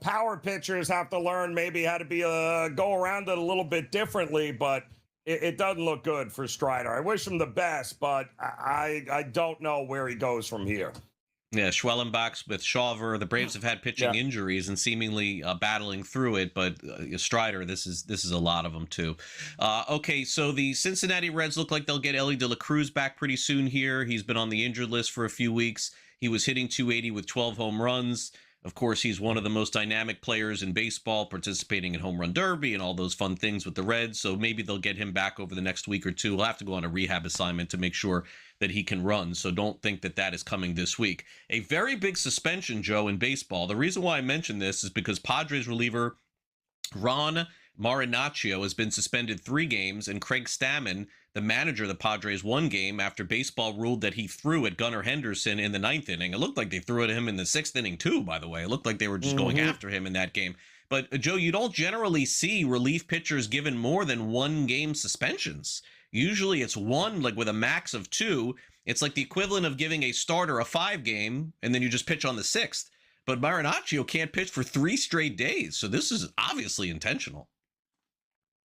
power pitchers have to learn maybe how to go around it a little bit differently, but it doesn't look good for Strider. I wish him the best, but I don't know where he goes from here. Yeah, Schwellenbach's with Shawver. The Braves have had pitching injuries and seemingly battling through it, but Strider, this is a lot of them too. Okay, so the Cincinnati Reds look like they'll get Ellie De La Cruz back pretty soon here. He's been on the injured list for a few weeks. He was hitting .280 with 12 home runs. Of course, he's one of the most dynamic players in baseball, participating in Home Run Derby and all those fun things with the Reds. So maybe they'll get him back over the next week or two. He'll have to go on a rehab assignment to make sure that he can run. So don't think that that is coming this week. A very big suspension, Joe, in baseball. The reason why I mention this is because Padres reliever Ron Marinaccio has been suspended 3 games, and Craig Stammen, the manager of the Padres, 1 game after baseball ruled that he threw at Gunnar Henderson in the 9th inning. It looked like they threw at him in the 6th inning too, by the way. It looked like they were just going after him in that game. But Joe, you don't generally see relief pitchers given more than 1 game suspensions. Usually it's 1, like with a max of 2. It's like the equivalent of giving a starter a 5 game and then you just pitch on the 6th. But Marinaccio can't pitch for 3 straight days. So this is obviously intentional.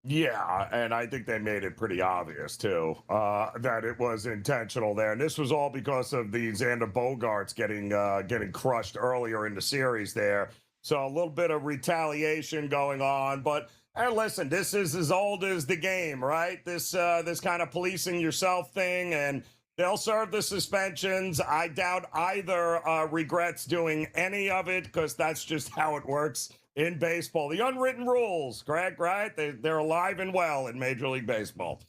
Yeah, and I think they made it pretty obvious, too, that it was intentional there. And this was all because of the Xander Bogaerts getting crushed earlier in the series there. So a little bit of retaliation going on. But hey, listen, this is as old as the game, right? This kind of policing yourself thing, and they'll serve the suspensions. I doubt either regrets doing any of it, because that's just how it works in baseball. The unwritten rules, Greg, right? They're alive and well in Major League Baseball.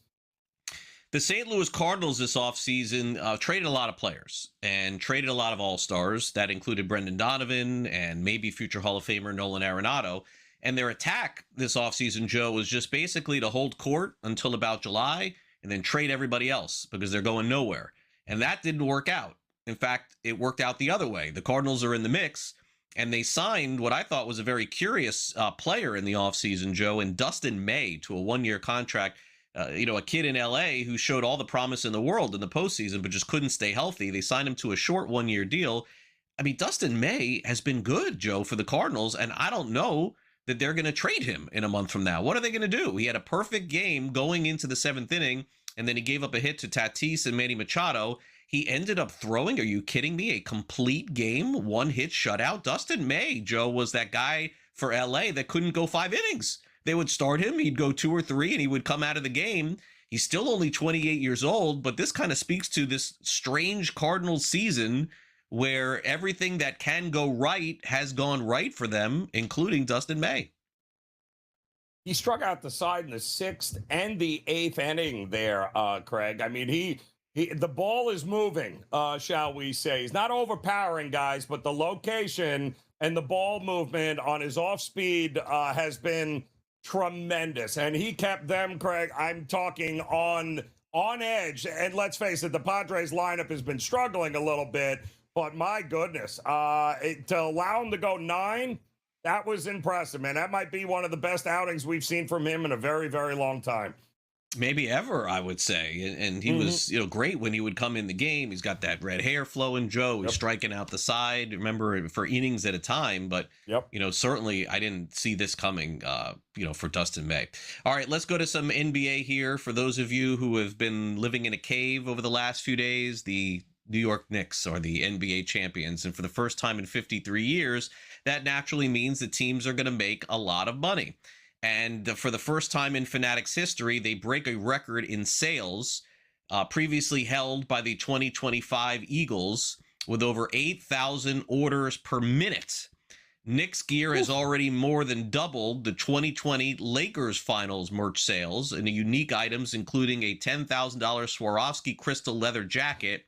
The St. Louis Cardinals this offseason traded a lot of players and traded a lot of all-stars. That included Brendan Donovan and maybe future Hall of Famer Nolan Arenado. And their attack this offseason, Joe, was just basically to hold court until about July and then trade everybody else because they're going nowhere. And that didn't work out. In fact, it worked out the other way. The Cardinals are in the mix, and they signed what I thought was a very curious player in the offseason, Joe, in Dustin May to a one-year contract. A kid in L.A. who showed all the promise in the world in the postseason, but just couldn't stay healthy. They signed him to a short one-year deal. I mean, Dustin May has been good, Joe, for the Cardinals, and I don't know that they're going to trade him in a month from now. What are they going to do? He had a perfect game going into the seventh inning, and then he gave up a hit to Tatis and Manny Machado. He ended up throwing, are you kidding me, a complete game, one-hit shutout. Dustin May, Joe, was that guy for L.A. that couldn't go 5 innings. They would start him, he'd go 2 or 3, and he would come out of the game. He's still only 28 years old, but this kind of speaks to this strange Cardinals season where everything that can go right has gone right for them, including Dustin May. He struck out the side in the 6th and the 8th inning there, Craig. I mean, the ball is moving, shall we say. He's not overpowering guys, but the location and the ball movement on his off-speed has been tremendous, and he kept them, Craig, I'm talking on edge. And let's face it, the Padres lineup has been struggling a little bit, but my goodness, to allow him to go 9, that was impressive, man. That might be one of the best outings we've seen from him in a very, very long time. Maybe ever, I would say. And he was, great when he would come in the game. He's got that red hair flowing, Joe. He's striking out the side, remember, for innings at a time. But, certainly I didn't see this coming, for Dustin May. All right, let's go to some NBA here. For those of you who have been living in a cave over the last few days, the New York Knicks are the NBA champions. And for the first time in 53 years, that naturally means that teams are going to make a lot of money. And for the first time in Fanatics history, they break a record in sales previously held by the 2025 Eagles with over 8,000 orders per minute. Knicks gear has already more than doubled the 2020 Lakers Finals merch sales in unique items, including a $10,000 Swarovski crystal leather jacket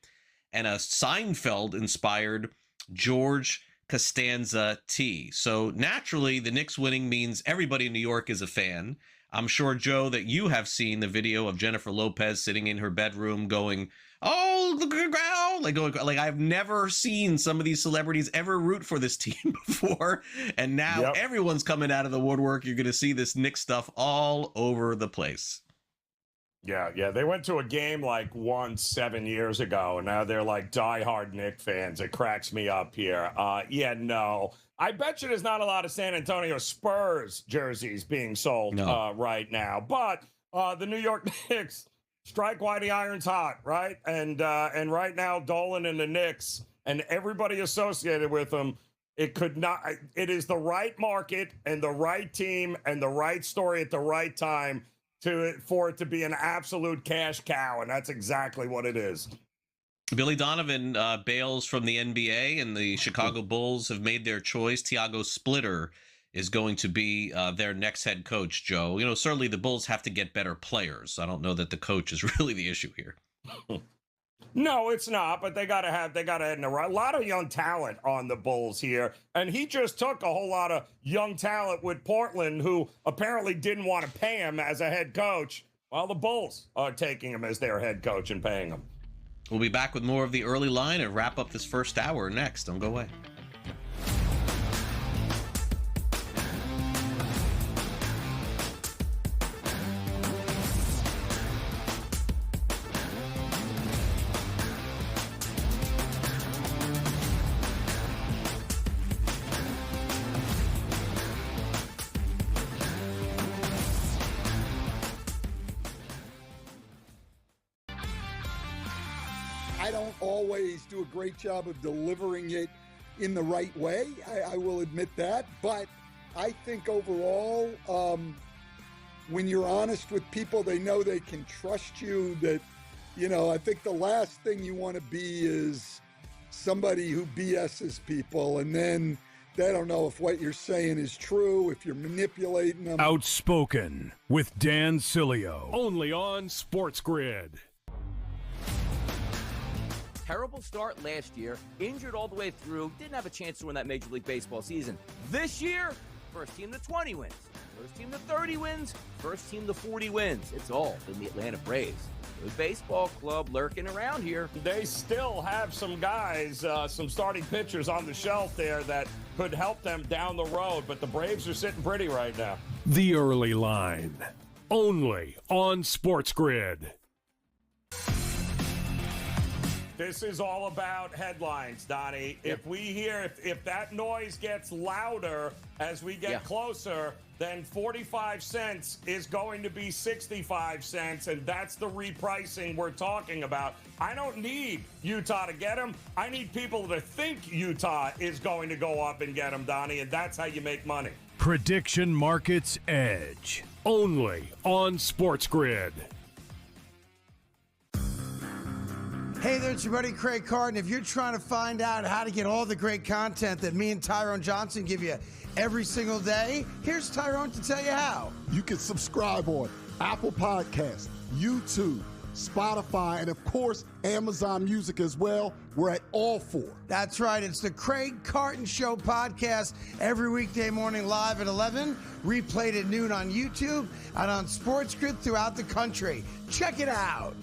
and a Seinfeld-inspired George Costanza tee. So naturally, the Knicks winning means everybody in New York is a fan. I'm sure, Joe, that you have seen the video of Jennifer Lopez sitting in her bedroom going, "Oh, look at the ground!" Like I've never seen some of these celebrities ever root for this team before, and now everyone's coming out of the woodwork. You're going to see this Knicks stuff all over the place. Yeah. They went to a game like once 7 years ago, and now they're like diehard Knicks fans. It cracks me up here. I bet you there's not a lot of San Antonio Spurs jerseys being sold right now. But the New York Knicks strike while the iron's hot, right? And right now, Dolan and the Knicks and everybody associated with them, it is the right market and the right team and the right story at the right time for it to be an absolute cash cow, and that's exactly what it is. Billy Donovan bails from the NBA, and the Chicago Bulls have made their choice. Thiago Splitter is going to be their next head coach, Joe. Certainly the Bulls have to get better players. I don't know that the coach is really the issue here. No, it's not, but they got to head in the right. A lot of young talent on the Bulls here, and he just took a whole lot of young talent with Portland, who apparently didn't want to pay him as a head coach, while the Bulls are taking him as their head coach and paying him. We'll be back with more of the early line and wrap up this first hour next. Don't go away. I don't always do a great job of delivering it in the right way. I will admit that. But I think overall, when you're honest with people, they know they can trust you. That, I think the last thing you want to be is somebody who BS's people, and then they don't know if what you're saying is true, if you're manipulating them. Outspoken with Dan Sileo, only on SportsGrid. Terrible start last year, injured all the way through, didn't have a chance to win that Major League Baseball season. This year, first team to 20 wins, first team to 30 wins, first team to 40 wins. It's all in the Atlanta Braves. Good baseball club lurking around here. They still have some guys, some starting pitchers on the shelf there that could help them down the road, but the Braves are sitting pretty right now. The Early Line, only on SportsGrid. This is all about headlines, Donnie. Yep. If we hear, if that noise gets louder as we get closer, then 45 cents is going to be 65 cents, and that's the repricing we're talking about. I don't need Utah to get him. I need people to think Utah is going to go up and get him, Donnie, and that's how you make money. Prediction Markets Edge, only on SportsGrid. Hey there, it's your buddy Craig Carton. If you're trying to find out how to get all the great content that me and Tyrone Johnson give you every single day, here's Tyrone to tell you how. You can subscribe on Apple Podcasts, YouTube, Spotify, and of course, Amazon Music as well. We're at all four. That's right. It's the Craig Carton Show podcast every weekday morning live at 11, replayed at noon on YouTube and on SportsGrid throughout the country. Check it out.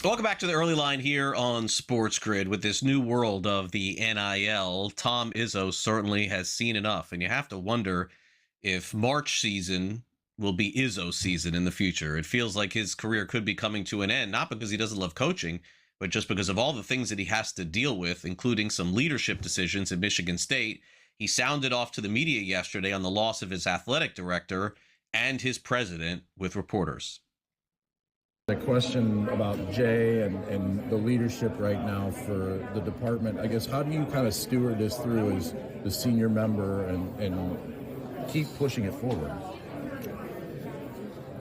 Welcome back to the early line here on SportsGrid. With this new world of the NIL, Tom Izzo certainly has seen enough, and you have to wonder if March season will be Izzo season in the future. It feels like his career could be coming to an end, not because he doesn't love coaching, but just because of all the things that he has to deal with, including some leadership decisions at Michigan State. He sounded off to the media yesterday on the loss of his athletic director and his president with reporters. A question about Jay and the leadership right now for the department. I guess, how do you kind of steward this through as the senior member and keep pushing it forward?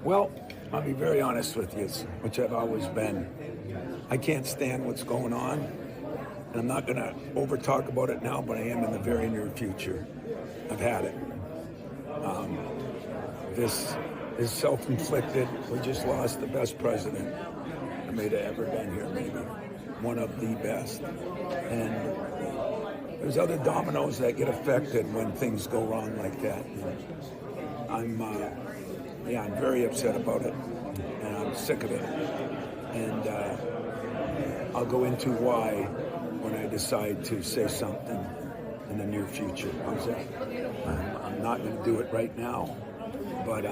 Well, I'll be very honest with you, which I've always been. I can't stand what's going on, and I'm not going to over-talk about it now, but I am in the very near future. I've had it. This is self-inflicted. We just lost the best president that may have ever been here, maybe one of the best. And there's other dominoes that get affected when things go wrong like that. And I'm very upset about it, and I'm sick of it. And I'll go into why when I decide to say something in the near future. How's that? I'm not going to do it right now, but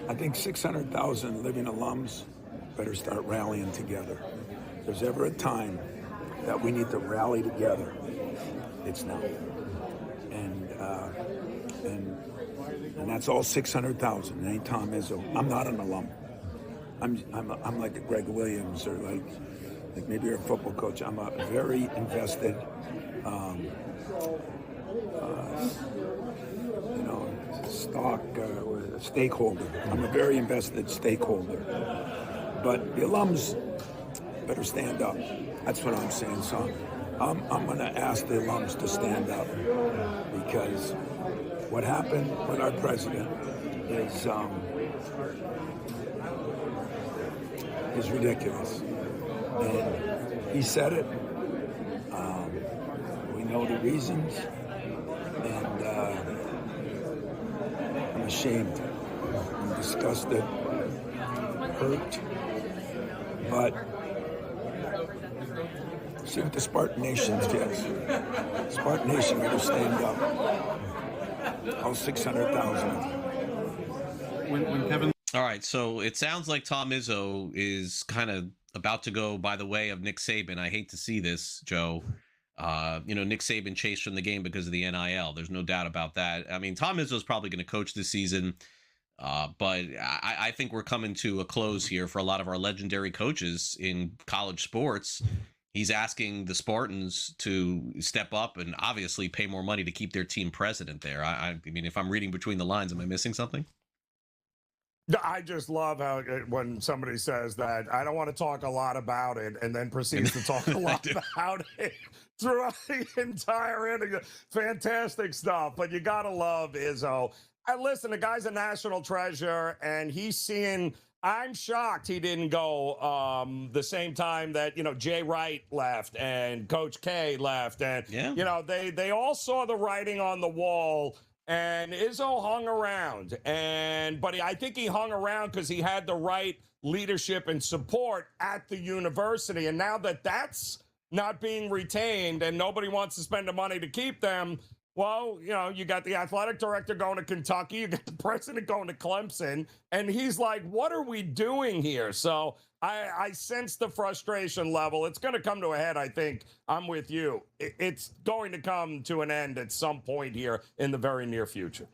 I think 600,000 living alums better start rallying together. If there's ever a time that we need to rally together, it's now. And that's all 600,000. It ain't Tom Izzo. I'm not an alum. I'm like a Greg Williams or like maybe you're a football coach. I'm a very invested, stakeholder. I'm a very invested stakeholder. But the alums better stand up. That's what I'm saying. So I'm going to ask the alums to stand up, because what happened with our president is ridiculous. And he said it. We know the reasons. And I'm ashamed. I'm disgusted, hurt. But see what the Spartan Nation gets. Spartan Nation better stand up. All 600,000. All right, so it sounds like Tom Izzo is kind of about to go by the way of Nick Saban. I hate to see this, Joe. Nick Saban chased from the game because of the NIL. There's no doubt about that. I mean, Tom Izzo is probably going to coach this season, but I think we're coming to a close here for a lot of our legendary coaches in college sports. He's asking the Spartans to step up and obviously pay more money to keep their team president there. I mean, if I'm reading between the lines, am I missing something? I just love how when somebody says that, I don't want to talk a lot about it, and then proceeds to talk a lot about it throughout the entire inning. Fantastic stuff, but you got to love Izzo. Listen, the guy's a national treasure, and he's seeing – I'm shocked he didn't go the same time that, Jay Wright left and Coach K left. And, they all saw the writing on the wall. And Izzo hung around, but I think he hung around because he had the right leadership and support at the university. And now that that's not being retained and nobody wants to spend the money to keep them, well, you got the athletic director going to Kentucky, you got the president going to Clemson, and he's like, what are we doing here? So I sense the frustration level. It's going to come to a head, I think. I'm with you. It's going to come to an end at some point here in the very near future.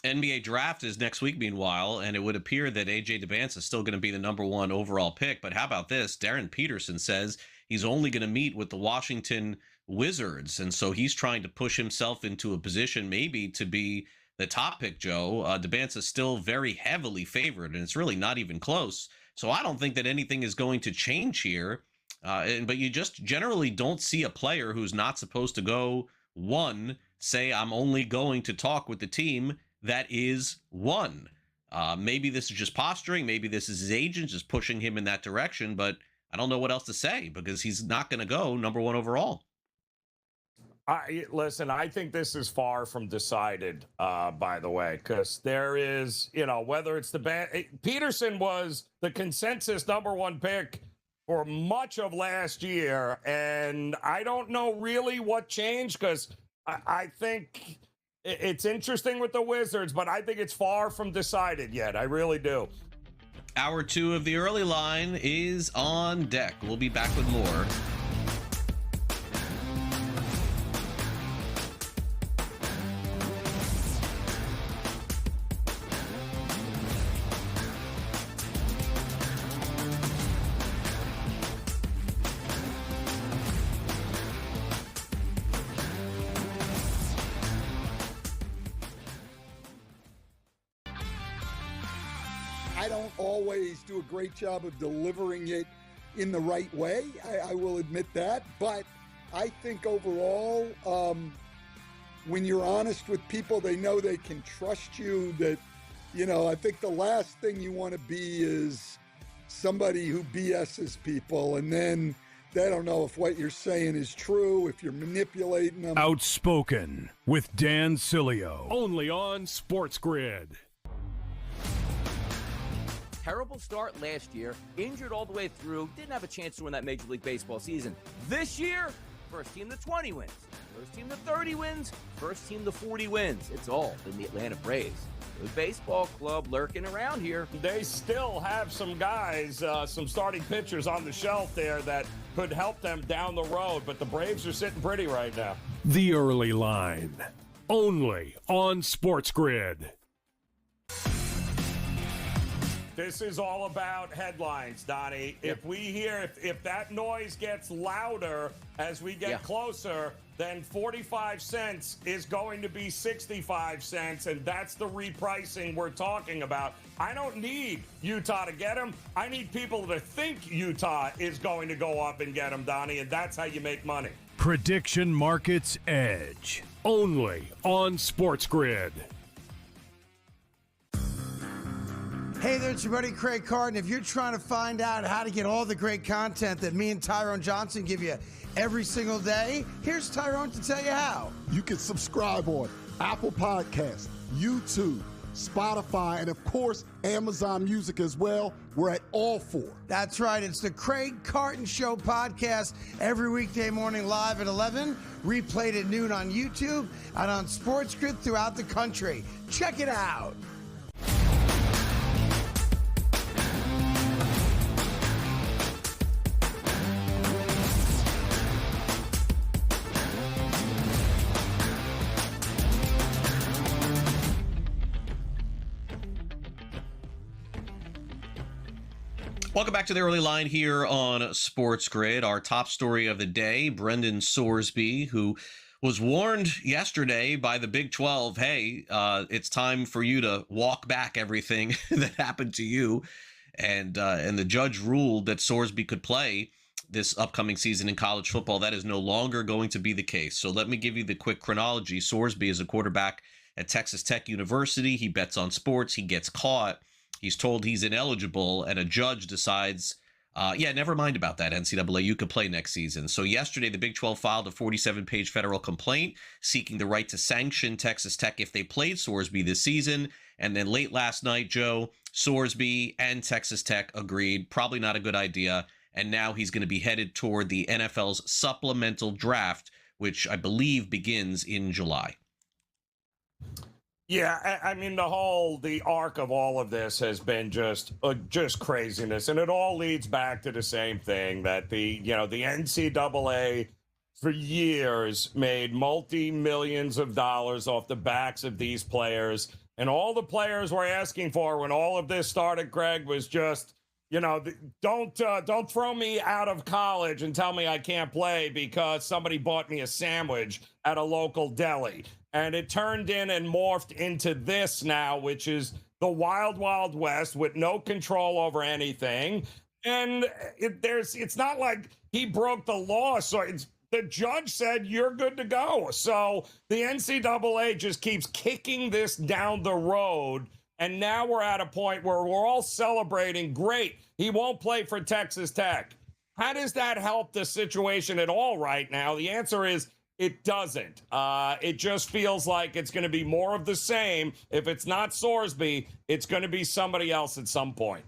NBA draft is next week, meanwhile, and it would appear that A.J. DeBance is still going to be the number one overall pick. But how about this? Darren Peterson says he's only going to meet with the Washington Wizards, and so he's trying to push himself into a position maybe to be the top pick, Joe. DeBance is still very heavily favored, and it's really not even close. So I don't think that anything is going to change here. But you just generally don't see a player who's not supposed to go one say, I'm only going to talk with the team that is one. Maybe this is just posturing. Maybe this is his agent just pushing him in that direction. But I don't know what else to say because he's not going to go number one overall. Listen, I think this is far from decided, by the way, because there is, whether it's Peterson was the consensus number one pick for much of last year. And I don't know really what changed because I think it's interesting with the Wizards, but I think it's far from decided yet. I really do. Hour 2 of the early line is on deck. We'll be back with more. I don't always do a great job of delivering it in the right way. I will admit that. But I think overall, when you're honest with people, they know they can trust you. That, I think the last thing you want to be is somebody who BS's people. And then they don't know if what you're saying is true, if you're manipulating them. Outspoken with Dan Cilio. Only on SportsGrid. Terrible start last year, injured all the way through, didn't have a chance to win that Major League Baseball season. This year, first team to 20 wins, first team to 30 wins, first team to 40 wins. It's all been the Atlanta Braves. Good baseball club lurking around here. They still have some guys, some starting pitchers on the shelf there that could help them down the road, but the Braves are sitting pretty right now. The early line, only on SportsGrid. This is all about headlines, Donnie. Yep. If we hear, if that noise gets louder as we get closer, then 45 cents is going to be 65 cents, and that's the repricing we're talking about. I don't need Utah to get him. I need people to think Utah is going to go up and get him, Donnie, and that's how you make money. Prediction Markets Edge, only on SportsGrid. Hey there, it's your buddy Craig Carton. If you're trying to find out how to get all the great content that me and Tyrone Johnson give you every single day, here's Tyrone to tell you how. You can subscribe on Apple Podcasts, YouTube, Spotify, and of course, Amazon Music as well. We're at all 4. That's right. It's the Craig Carton Show podcast every weekday morning live at 11, replayed at noon on YouTube and on SportsGrid throughout the country. Check it out. Welcome back to the early line here on Sports Grid. Our top story of the day, Brendan Sorsby, who was warned yesterday by the Big 12, hey, it's time for you to walk back everything that happened to you. And the judge ruled that Sorsby could play this upcoming season in college football. That is no longer going to be the case. So let me give you the quick chronology. Sorsby is a quarterback at Texas Tech University. He bets on sports. He gets caught. He's told he's ineligible, and a judge decides, never mind about that, NCAA. You could play next season. So yesterday, the Big 12 filed a 47-page federal complaint seeking the right to sanction Texas Tech if they played Sorsby this season. And then late last night, Joe, Sorsby and Texas Tech agreed, probably not a good idea. And now he's going to be headed toward the NFL's supplemental draft, which I believe begins in July. Yeah, I mean, the arc of all of this has been just craziness. And it all leads back to the same thing, that the NCAA for years made multi-millions of dollars off the backs of these players. And all the players were asking for when all of this started, Greg, was just, don't throw me out of college and tell me I can't play because somebody bought me a sandwich at a local deli. And it turned in and morphed into this now, which is the wild, wild west with no control over anything. And it's not like he broke the law. So the judge said, you're good to go. So the NCAA just keeps kicking this down the road. And now we're at a point where we're all celebrating. Great. He won't play for Texas Tech. How does that help the situation at all right now? The answer is it doesn't. It just feels like it's going to be more of the same. If it's not Sorsby, it's going to be somebody else at some point.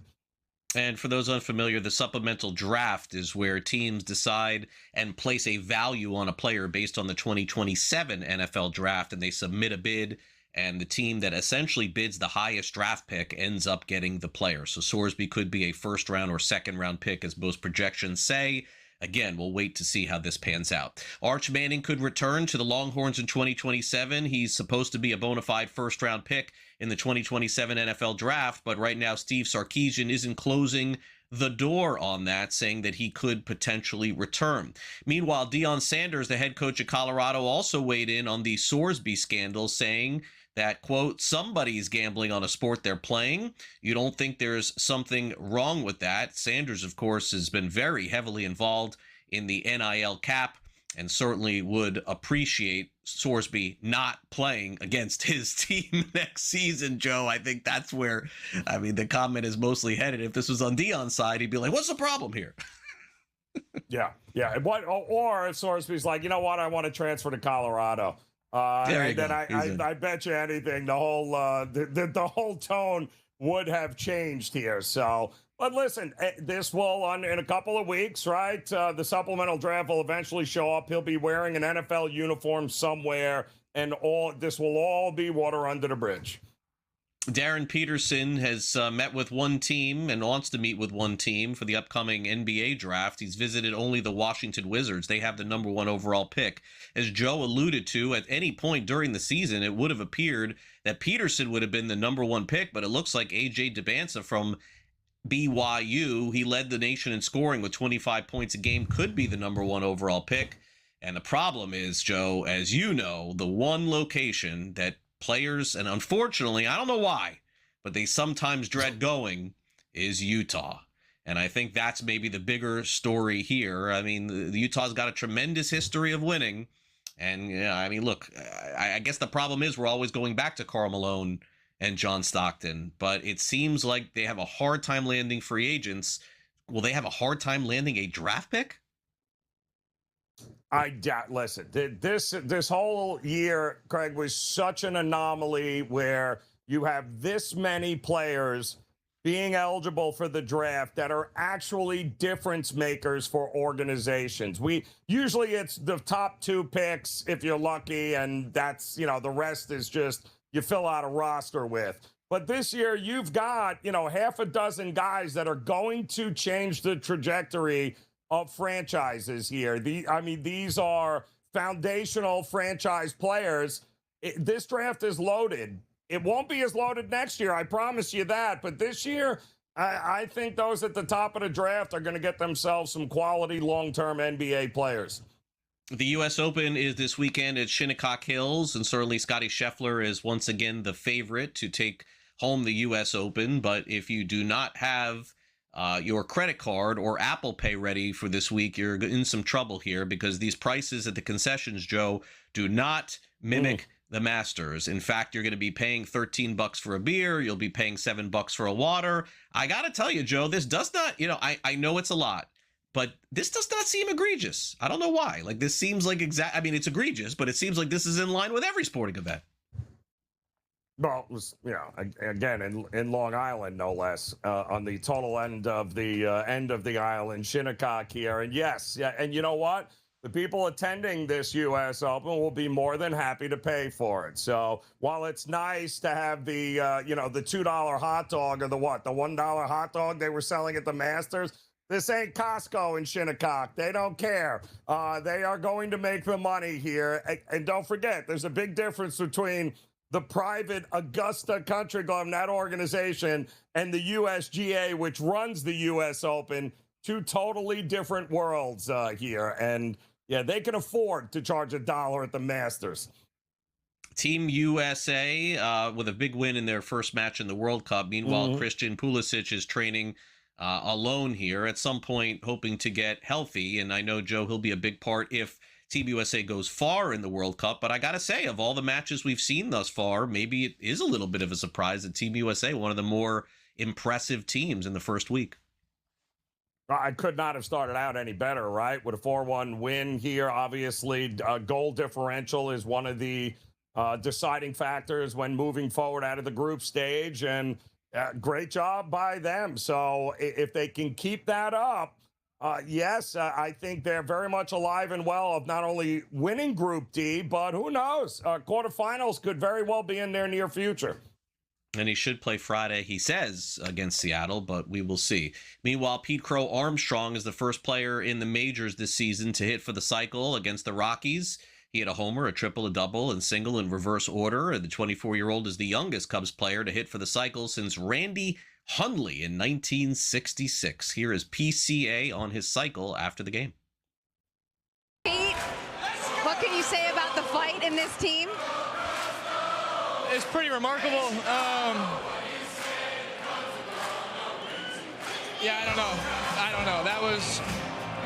And for those unfamiliar, the supplemental draft is where teams decide and place a value on a player based on the 2027 NFL draft, and they submit a bid, and the team that essentially bids the highest draft pick ends up getting the player. So Sorsby could be a first-round or second-round pick, as most projections say. Again, we'll wait to see how this pans out. Arch Manning could return to the Longhorns in 2027. He's supposed to be a bona fide first-round pick in the 2027 NFL draft, but right now Steve Sarkisian isn't closing the door on that, saying that he could potentially return. Meanwhile, Deion Sanders, the head coach of Colorado, also weighed in on the Sorsby scandal, saying that, quote, somebody's gambling on a sport they're playing. You don't think there's something wrong with that. Sanders, of course, has been very heavily involved in the NIL cap and certainly would appreciate Sorsby not playing against his team next season, Joe. I think that's where, the comment is mostly headed. If this was on Deion's side, he'd be like, what's the problem here? Yeah. Or if Sorsby's like, you know what, I want to transfer to Colorado. And then I bet you anything, the whole tone would have changed here. So, but listen, this will in a couple of weeks, right? The supplemental draft will eventually show up. He'll be wearing an NFL uniform somewhere, and this will all be water under the bridge. Darren Peterson has met with one team and wants to meet with one team for the upcoming NBA draft. He's visited only the Washington Wizards. They have the number 1 overall pick. As Joe alluded to, at any point during the season, it would have appeared that Peterson would have been the number 1 pick, but it looks like A.J. Debinsa from BYU, he led the nation in scoring with 25 points a game, could be the number 1 overall pick. And the problem is, Joe, as you know, the one location that players, and unfortunately, I don't know why, but they sometimes dread going, is Utah. And I think that's maybe the bigger story here. The Utah's got a tremendous history of winning. And, look, I guess the problem is we're always going back to Karl Malone and John Stockton. But it seems like they have a hard time landing free agents. Will they have a hard time landing a draft pick? I doubt. Listen, this whole year, Craig, was such an anomaly where you have this many players being eligible for the draft that are actually difference makers for organizations. Usually it's the top 2 picks if you're lucky, and that's, the rest is just you fill out a roster with. But this year you've got, half a dozen guys that are going to change the trajectory of franchises here. These are foundational franchise players. This draft is loaded. It won't be as loaded next year, I promise you that. But this year, I think those at the top of the draft are going to get themselves some quality long-term NBA players. The U.S. Open is this weekend at Shinnecock Hills, and certainly Scottie Scheffler is once again the favorite to take home the U.S. Open. But if you do not have your credit card or Apple Pay ready for this week, you're in some trouble here because these prices at the concessions, Joe, do not mimic the Masters. In fact, you're going to be paying $13 for a beer. You'll be paying $7 for a water. I got to tell you, Joe, this does not, I know it's a lot, but this does not seem egregious. I don't know why. Like, this seems like it's egregious, but it seems like this is in line with every sporting event. Well, again, in Long Island, no less, on the total end of the island, Shinnecock here. And yes, and you know what? The people attending this U.S. Open will be more than happy to pay for it. So while it's nice to have the, the $2 hot dog or the $1 hot dog they were selling at the Masters, this ain't Costco in Shinnecock. They don't care. They are going to make the money here. And don't forget, there's a big difference between the private Augusta Country Club, that organization, and the USGA, which runs the U.S. Open. Two totally different worlds here. And yeah, they can afford to charge $1 at the Masters. Team USA with a big win in their first match in the World Cup. Meanwhile, Christian Pulisic is training alone here at some point, hoping to get healthy. And I know, Joe, he'll be a big part if Team USA goes far in the World Cup. But I got to say, of all the matches we've seen thus far, maybe it is a little bit of a surprise that Team USA, one of the more impressive teams in the first week. I could not have started out any better, right? With a 4-1 win here, obviously, goal differential is one of the deciding factors when moving forward out of the group stage, and great job by them. So if they can keep that up, yes, I think they're very much alive and well of not only winning Group D, but who knows? Quarterfinals could very well be in their near future. And he should play Friday, he says, against Seattle, but we will see. Meanwhile, Pete Crow Armstrong is the first player in the majors this season to hit for the cycle against the Rockies. He had a homer, a triple, a double, and single in reverse order. And the 24-year-old is the youngest Cubs player to hit for the cycle since Randy Hundley in 1966. Here is PCA on his cycle after the game. Pete, what can you say about the fight in this team? It's pretty remarkable. Yeah, I don't know. That was,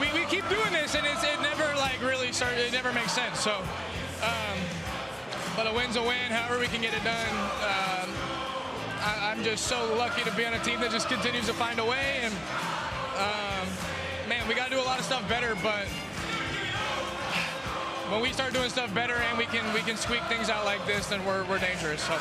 we keep doing this, and it never really started. It never makes sense. So, but a win's a win. However we can get it done. I'm just so lucky to be on a team that just continues to find a way. And man, we got to do a lot of stuff better, but when we start doing stuff better and we can squeak things out like this, then we're dangerous. So.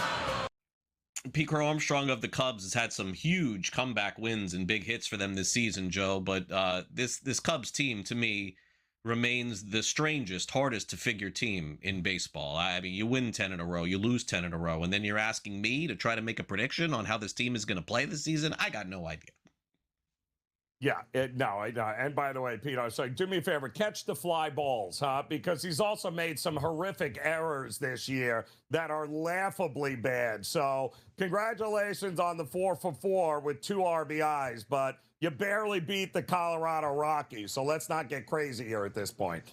Pete Crow Armstrong of the Cubs has had some huge comeback wins and big hits for them this season, Joe. But this Cubs team, to me, remains the strangest, hardest to figure team in baseball. I mean, you win 10 in a row, you lose 10 in a row, and then you're asking me to try to make a prediction on how this team is going to play this season? I got no idea. Yeah, and by the way, Pete, I was saying, do me a favor, catch the fly balls, huh? Because he's also made some horrific errors this year that are laughably bad. So congratulations on the 4 for 4 with 2 RBIs, but you barely beat the Colorado Rockies. So let's not get crazy here at this point.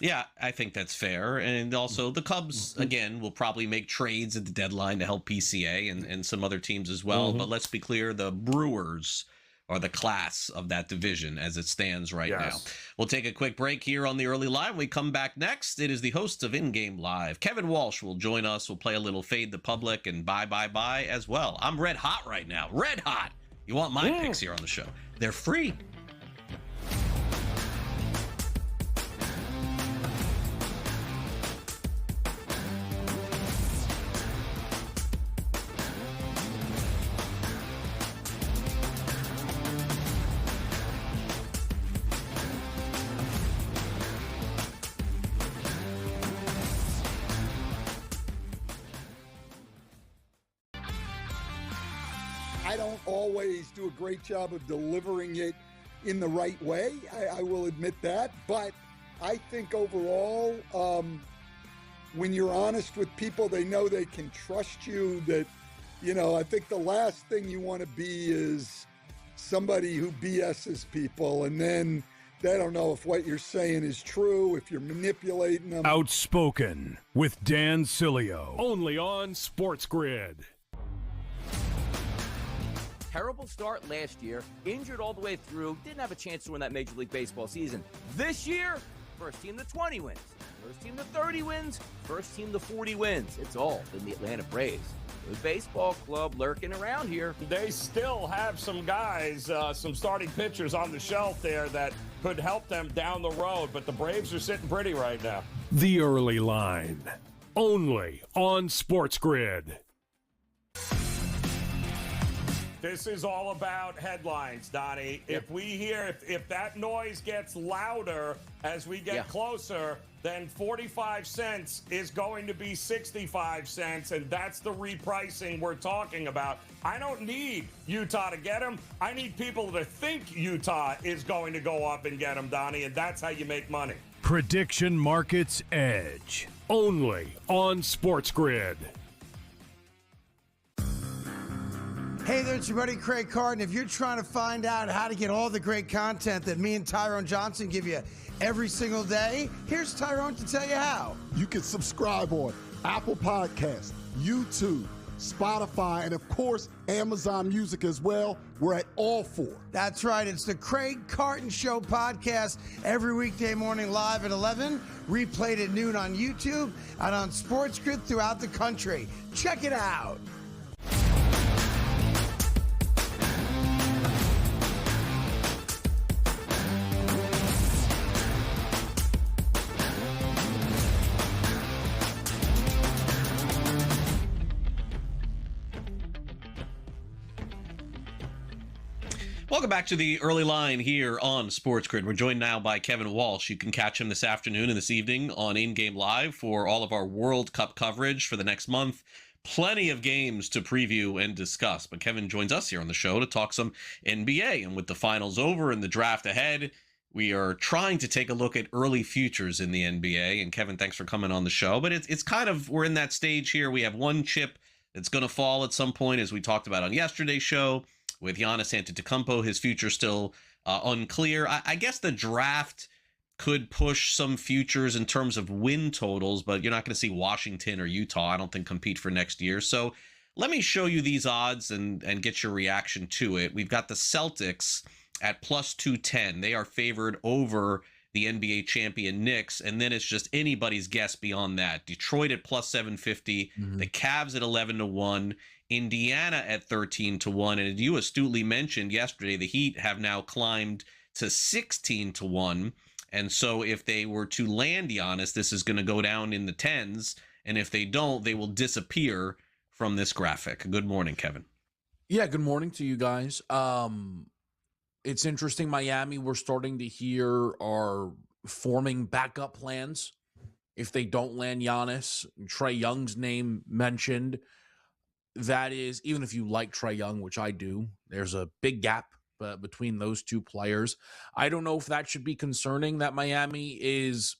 Yeah, I think that's fair. And also the Cubs, again, will probably make trades at the deadline to help PCA and some other teams as well. But let's be clear, the Brewers are the class of that division as it stands right now. We'll take a quick break here on the early line. When we come back next, it is the hosts of In Game Live. Kevin Walsh will join us. We'll play a little Fade the Public and Bye Bye Bye as well. I'm red hot right now. Red hot. You want my picks here on the show? They're free. I don't always do a great job of delivering it in the right way. I will admit that. But I think overall, when you're honest with people, they know they can trust you. That, I think the last thing you want to be is somebody who BS's people, and then they don't know if what you're saying is true, if you're manipulating them. Outspoken with Dan Cilio, only on SportsGrid. Terrible start last year, injured all the way through, didn't have a chance to win that Major League Baseball season. This year, first team to 20 wins, first team to 30 wins, first team to 40 wins. It's all in the Atlanta Braves. Good baseball club lurking around here. They still have some guys, some starting pitchers on the shelf there that could help them down the road, but the Braves are sitting pretty right now. The Early Line, only on SportsGrid. This is all about headlines, Donnie. If we hear, if that noise gets louder as we get closer, then 45 cents is going to be 65 cents, and that's the repricing we're talking about. I don't need Utah to get him. I need people to think Utah is going to go up and get him, Donnie, and that's how you make money. Prediction Markets Edge, only on SportsGrid. Hey there, it's your buddy Craig Carton. If you're trying to find out how to get all the great content that me and Tyrone Johnson give you every single day, here's Tyrone to tell you how. You can subscribe on Apple Podcasts, YouTube, Spotify, and of course, Amazon Music as well. We're at all four. That's right. It's the Craig Carton Show podcast every weekday morning live at 11, replayed at noon on YouTube and on SportsGrid throughout the country. Check it out. Welcome back to the early line here on SportsGrid. We're joined now by Kevin Walsh. You can catch him this afternoon and this evening on In Game Live for all of our World Cup coverage for the next month. Plenty of games to preview and discuss. But Kevin joins us here on the show to talk some NBA. And with the finals over and the draft ahead, we are trying to take a look at early futures in the NBA. And Kevin, thanks for coming on the show. But it's kind of, we're in that stage here. We have one chip that's going to fall at some point, as we talked about on yesterday's show. With Giannis Antetokounmpo, his future still unclear. I guess the draft could push some futures in terms of win totals, but you're not going to see Washington or Utah, I don't think, compete for next year. So let me show you these odds and get your reaction to it. We've got the Celtics at plus 210. They are favored over the NBA champion Knicks, and then it's just anybody's guess beyond that. Detroit at plus 750, the Cavs at 11-1, Indiana at 13-1, and as you astutely mentioned yesterday, the Heat have now climbed to 16-1, and so if they were to land Giannis, this is going to go down in the tens, and if they don't, they will disappear from this graphic. Good morning, Kevin. Yeah, good morning to you guys. It's interesting, Miami, we're starting to hear are forming backup plans if they don't land Giannis. Trae Young's name mentioned. That is, even if you like Trae Young, which I do, there's a big gap between those two players. I don't know if that should be concerning that Miami is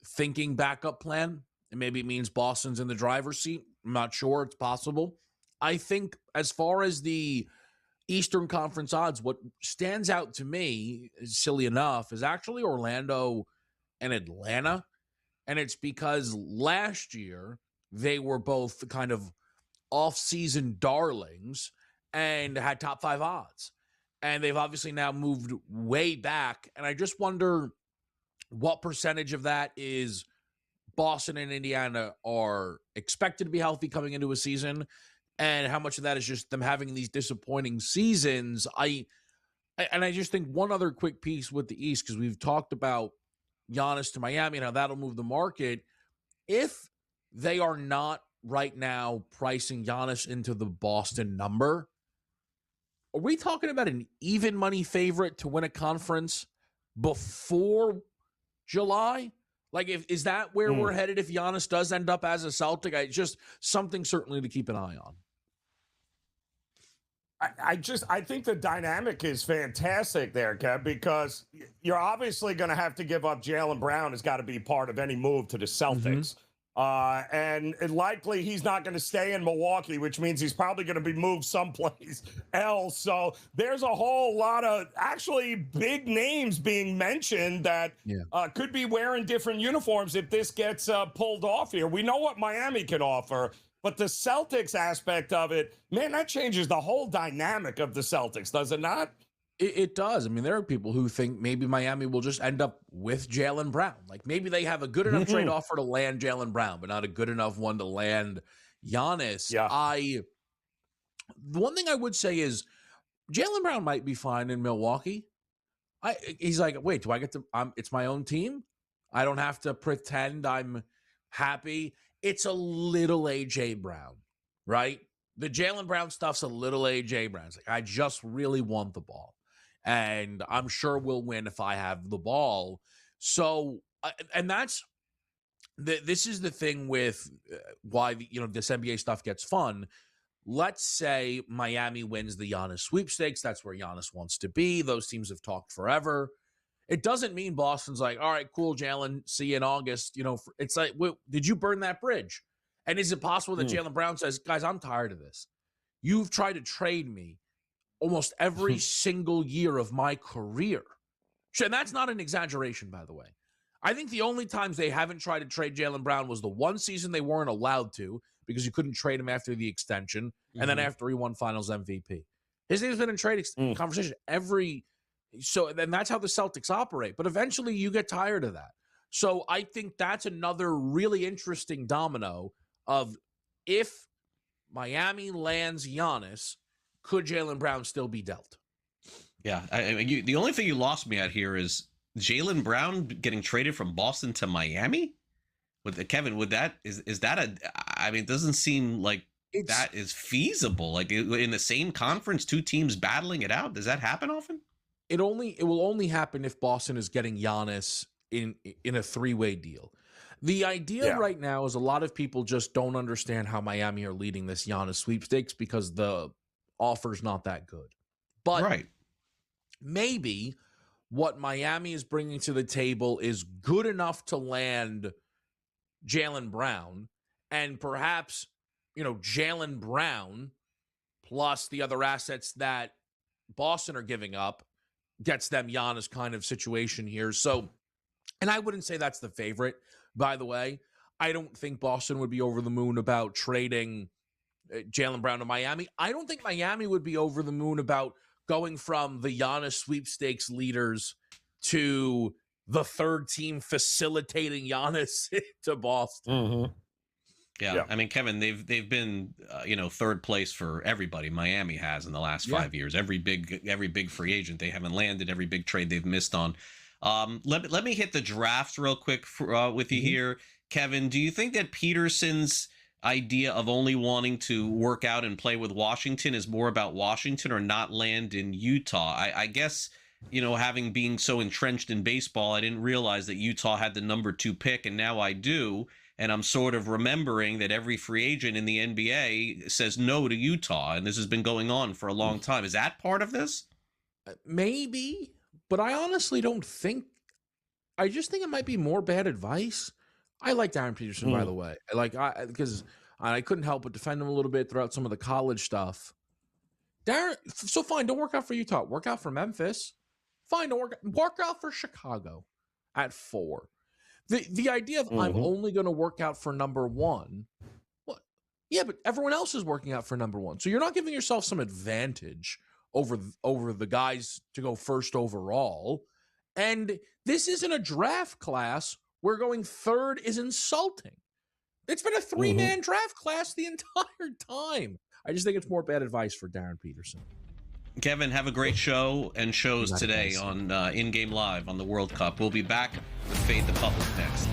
thinking backup plan, and maybe it means Boston's in the driver's seat. I'm not sure. It's possible. I think as far as the Eastern Conference odds, what stands out to me, silly enough, is actually Orlando and Atlanta. And it's because last year they were both kind of off-season darlings and had top 5 odds. And they've obviously now moved way back. And I just wonder what percentage of that is Boston and Indiana are expected to be healthy coming into a season, and how much of that is just them having these disappointing seasons. I just think one other quick piece with the East, because we've talked about Giannis to Miami and how that'll move the market. If they are not right now pricing Giannis into the Boston number, are we talking about an even money favorite to win a conference before July? Like, is that where we're headed if Giannis does end up as a Celtic? Just something certainly to keep an eye on. I think the dynamic is fantastic there, Kev, because you're obviously going to have to give up Jaylen Brown has got to be part of any move to the Celtics. And likely he's not going to stay in Milwaukee, which means he's probably going to be moved someplace else. So there's a whole lot of actually big names being mentioned that could be wearing different uniforms if this gets pulled off here. We know what Miami can offer, but the Celtics aspect of it, man, that changes the whole dynamic of the Celtics, does it not? It does. I mean, there are people who think maybe Miami will just end up with Jaylen Brown. Like maybe they have a good enough trade offer to land Jaylen Brown, but not a good enough one to land Giannis. The one thing I would say is Jaylen Brown might be fine in Milwaukee. He's like, wait, do I get to? It's my own team. I don't have to pretend I'm happy. It's a little AJ Brown, right? The Jaylen Brown stuff's a little AJ Brown. It's like, I just really want the ball. And I'm sure we'll win if I have the ball. So, and this is the thing with why, this NBA stuff gets fun. Let's say Miami wins the Giannis sweepstakes. That's where Giannis wants to be. Those teams have talked forever. It doesn't mean Boston's like, all right, cool, Jaylen, see you in August. It's like, did you burn that bridge? And is it possible that Jaylen Brown says, guys, I'm tired of this. You've tried to trade me almost every single year of my career. And that's not an exaggeration, by the way. I think the only times they haven't tried to trade Jaylen Brown was the one season they weren't allowed to because you couldn't trade him after the extension, and then after he won Finals MVP. His name's been in trade conversation so then that's how the Celtics operate. But eventually you get tired of that. So I think that's another really interesting domino of if Miami lands Giannis, could Jaylen Brown still be dealt? Yeah, the only thing you lost me at here is Jaylen Brown getting traded from Boston to Miami. Kevin, is that it doesn't seem like that is feasible. Like in the same conference, two teams battling it out. Does that happen often? It will only happen if Boston is getting Giannis in a three-way deal. The idea right now is a lot of people just don't understand how Miami are leading this Giannis sweepstakes because the offer's not that good. But maybe what Miami is bringing to the table is good enough to land Jaylen Brown, and perhaps, Jaylen Brown plus the other assets that Boston are giving up gets them Giannis kind of situation here. So, and I wouldn't say that's the favorite, by the way. I don't think Boston would be over the moon about trading Jaylen Brown to Miami. I don't think Miami would be over the moon about going from the Giannis sweepstakes leaders to the third team facilitating Giannis to Boston. Yeah. I mean, Kevin, they've been third place for everybody. Miami has in the last 5 years. Every big free agent they haven't landed, every big trade they've missed on. Let me hit the drafts real quick with you here, Kevin. Do you think that Peterson's idea of only wanting to work out and play with Washington is more about Washington or not land in Utah? I guess, having being so entrenched in baseball, I didn't realize that Utah had the number 2 pick, and now I do. And I'm sort of remembering that every free agent in the NBA says no to Utah, and this has been going on for a long time. Is that part of this? Maybe, but I honestly don't think. I just think it might be more bad advice. I like Darren Peterson, by the way. Because I couldn't help but defend him a little bit throughout some of the college stuff. Darren, so fine, don't work out for Utah. Work out for Memphis. Fine, don't work out for Chicago at 4. The idea of I'm only going to work out for number 1. Well, yeah, but everyone else is working out for number 1. So you're not giving yourself some advantage over the guys to go first overall. And this isn't a draft class where going third is insulting. It's been a 3-man draft class the entire time. I just think it's more bad advice for Darren Peterson. Kevin, have a great show and shows today on In Game Live on the World Cup. We'll be back with Fade the Public next.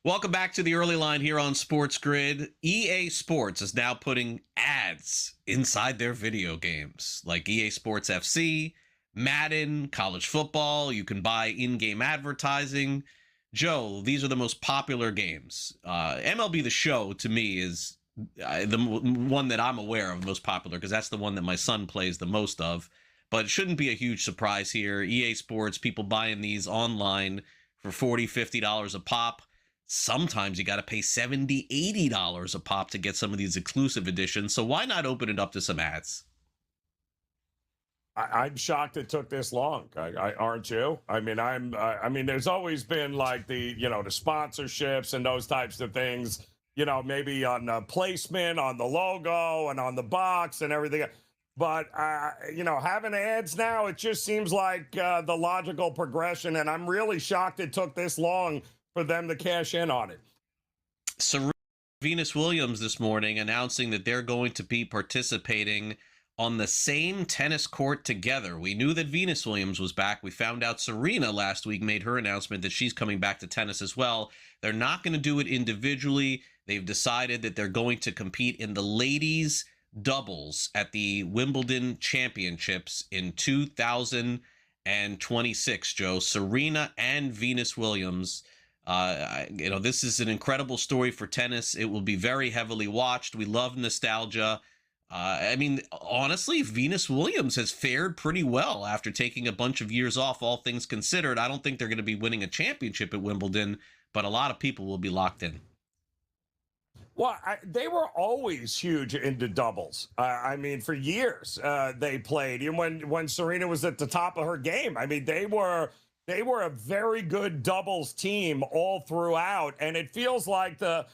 Welcome back to the early line here on Sports Grid. EA Sports is now putting ads inside their video games, like EA Sports FC, Madden, college football. You can buy in-game advertising. Joe, these are the most popular games. MLB The Show, to me, is the one that I'm aware of most popular, because that's the one that my son plays the most of. But it shouldn't be a huge surprise here. EA Sports, people buying these online for $40, $50 a pop. Sometimes you got to pay $70, $80 a pop to get some of these exclusive editions. So why not open it up to some ads? I'm shocked it took this long. Aren't you? I mean, there's always been like the sponsorships and those types of things, maybe on the placement, on the logo and on the box and everything. But, having ads now, it just seems like the logical progression. And I'm really shocked it took this long for them to cash in on it. Serena Venus Williams this morning announcing that they're going to be participating on the same tennis court together. We knew that Venus Williams was back. We found out Serena last week made her announcement that she's coming back to tennis as well. They're not going to do it individually. They've decided that they're going to compete in the ladies' doubles at the Wimbledon Championships in 2026, Joe. Serena and Venus Williams. This is an incredible story for tennis. It will be very heavily watched. We love nostalgia. Honestly, Venus Williams has fared pretty well after taking a bunch of years off, all things considered. I don't think they're going to be winning a championship at Wimbledon, but a lot of people will be locked in. Well, they were always huge into doubles. For years they played. Even when Serena was at the top of her game, they were a very good doubles team all throughout. And it feels like that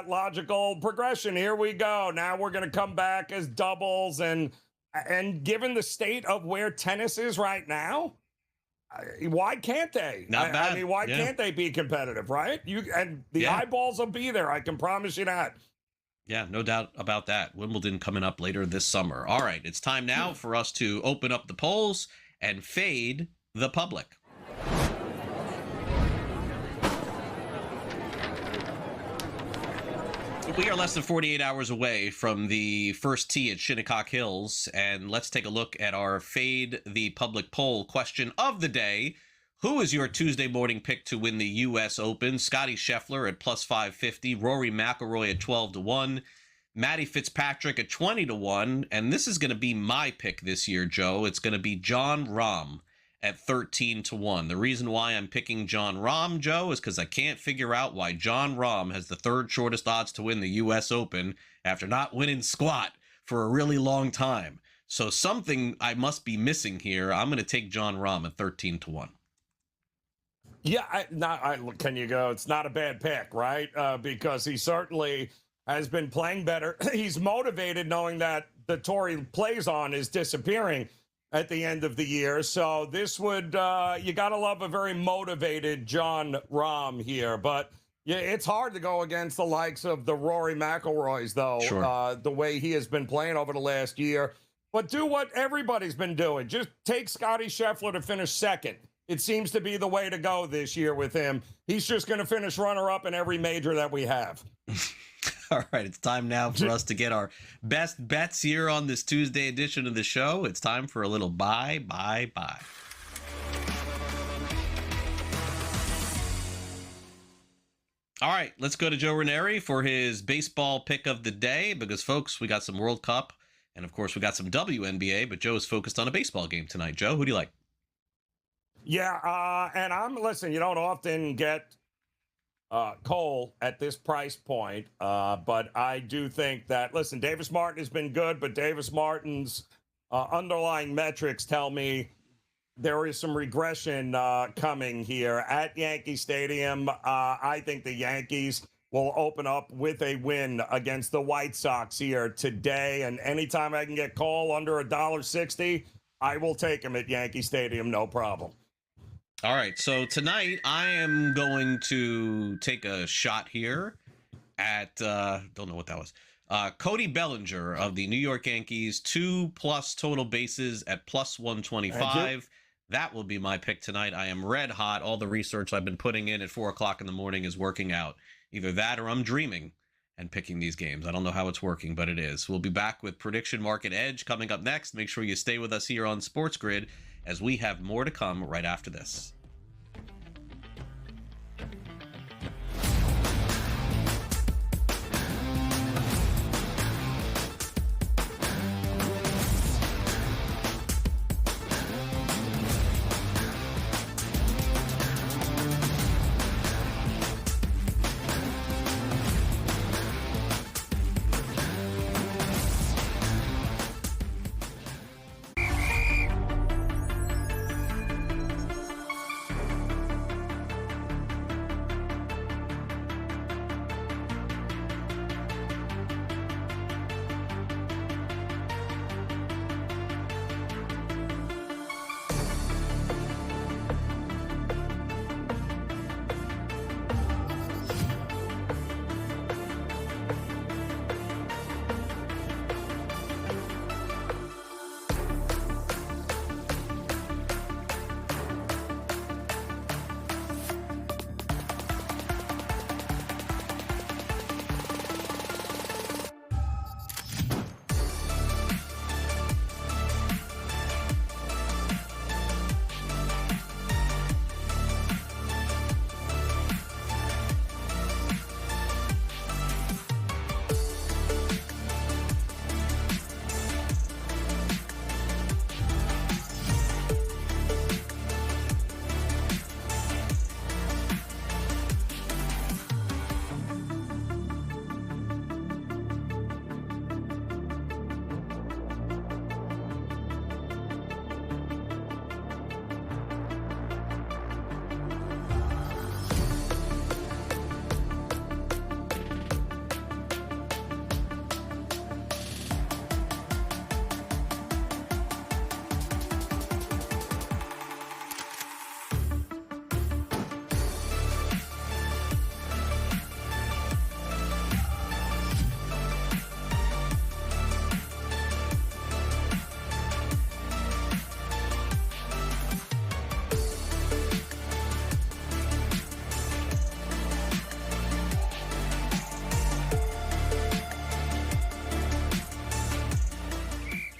logical progression. Here we go. Now we're going to come back as doubles. And given the state of where tennis is right now, why can't they? Not bad. Why can't they be competitive, right? The eyeballs will be there. I can promise you that. Yeah, no doubt about that. Wimbledon coming up later this summer. All right, it's time now for us to open up the polls and fade the public. We are less than 48 hours away from the first tee at Shinnecock Hills, and let's take a look at our Fade the Public poll question of the day. Who is your Tuesday morning pick to win the U.S. Open? Scotty Scheffler at plus 550, Rory McIlroy at 12-1, Matty Fitzpatrick at 20-1, and this is going to be my pick this year, Joe. It's going to be Jon Rahm at 13-1. The reason why I'm picking Jon Rahm, Joe, is because I can't figure out why Jon Rahm has the third shortest odds to win the U.S. Open after not winning squat for a really long time. So something I must be missing here. I'm going to take Jon Rahm at 13-1. Yeah, can you go? It's not a bad pick, right? Because he certainly has been playing better. He's motivated knowing that the tour he plays on is disappearing at the end of the year. So this would, you got to love a very motivated Jon Rahm here. But yeah, it's hard to go against the likes of the Rory McIlroys, though, sure. The way he has been playing over the last year. But do what everybody's been doing. Just take Scotty Scheffler to finish second. It seems to be the way to go this year with him. He's just going to finish runner-up in every major that we have. All right, it's time now for us to get our best bets here on this Tuesday edition of the show. It's time for a little buy. All right, let's go to Joe Ranieri for his baseball pick of the day because, folks, we got some World Cup and, of course, we got some WNBA, but Joe is focused on a baseball game tonight. Joe, who do you like? Yeah, and listen, you don't often get Cole at this price point, but I do think that, listen, Davis Martin has been good, but Davis Martin's underlying metrics tell me there is some regression coming here at Yankee Stadium. I think the Yankees will open up with a win against the White Sox here today, and anytime I can get Cole under $1.60, I will take him at Yankee Stadium, no problem. All right, so tonight I am going to take a shot here at, don't know what that was, Cody Bellinger of the New York Yankees, 2+ total bases at plus 125. That will be my pick tonight. I am red hot. All the research I've been putting in at 4 o'clock in the morning is working out. Either that or I'm dreaming and picking these games. I don't know how it's working, but it is. We'll be back with Prediction Market Edge coming up next. Make sure you stay with us here on Sports Grid as we have more to come right after this.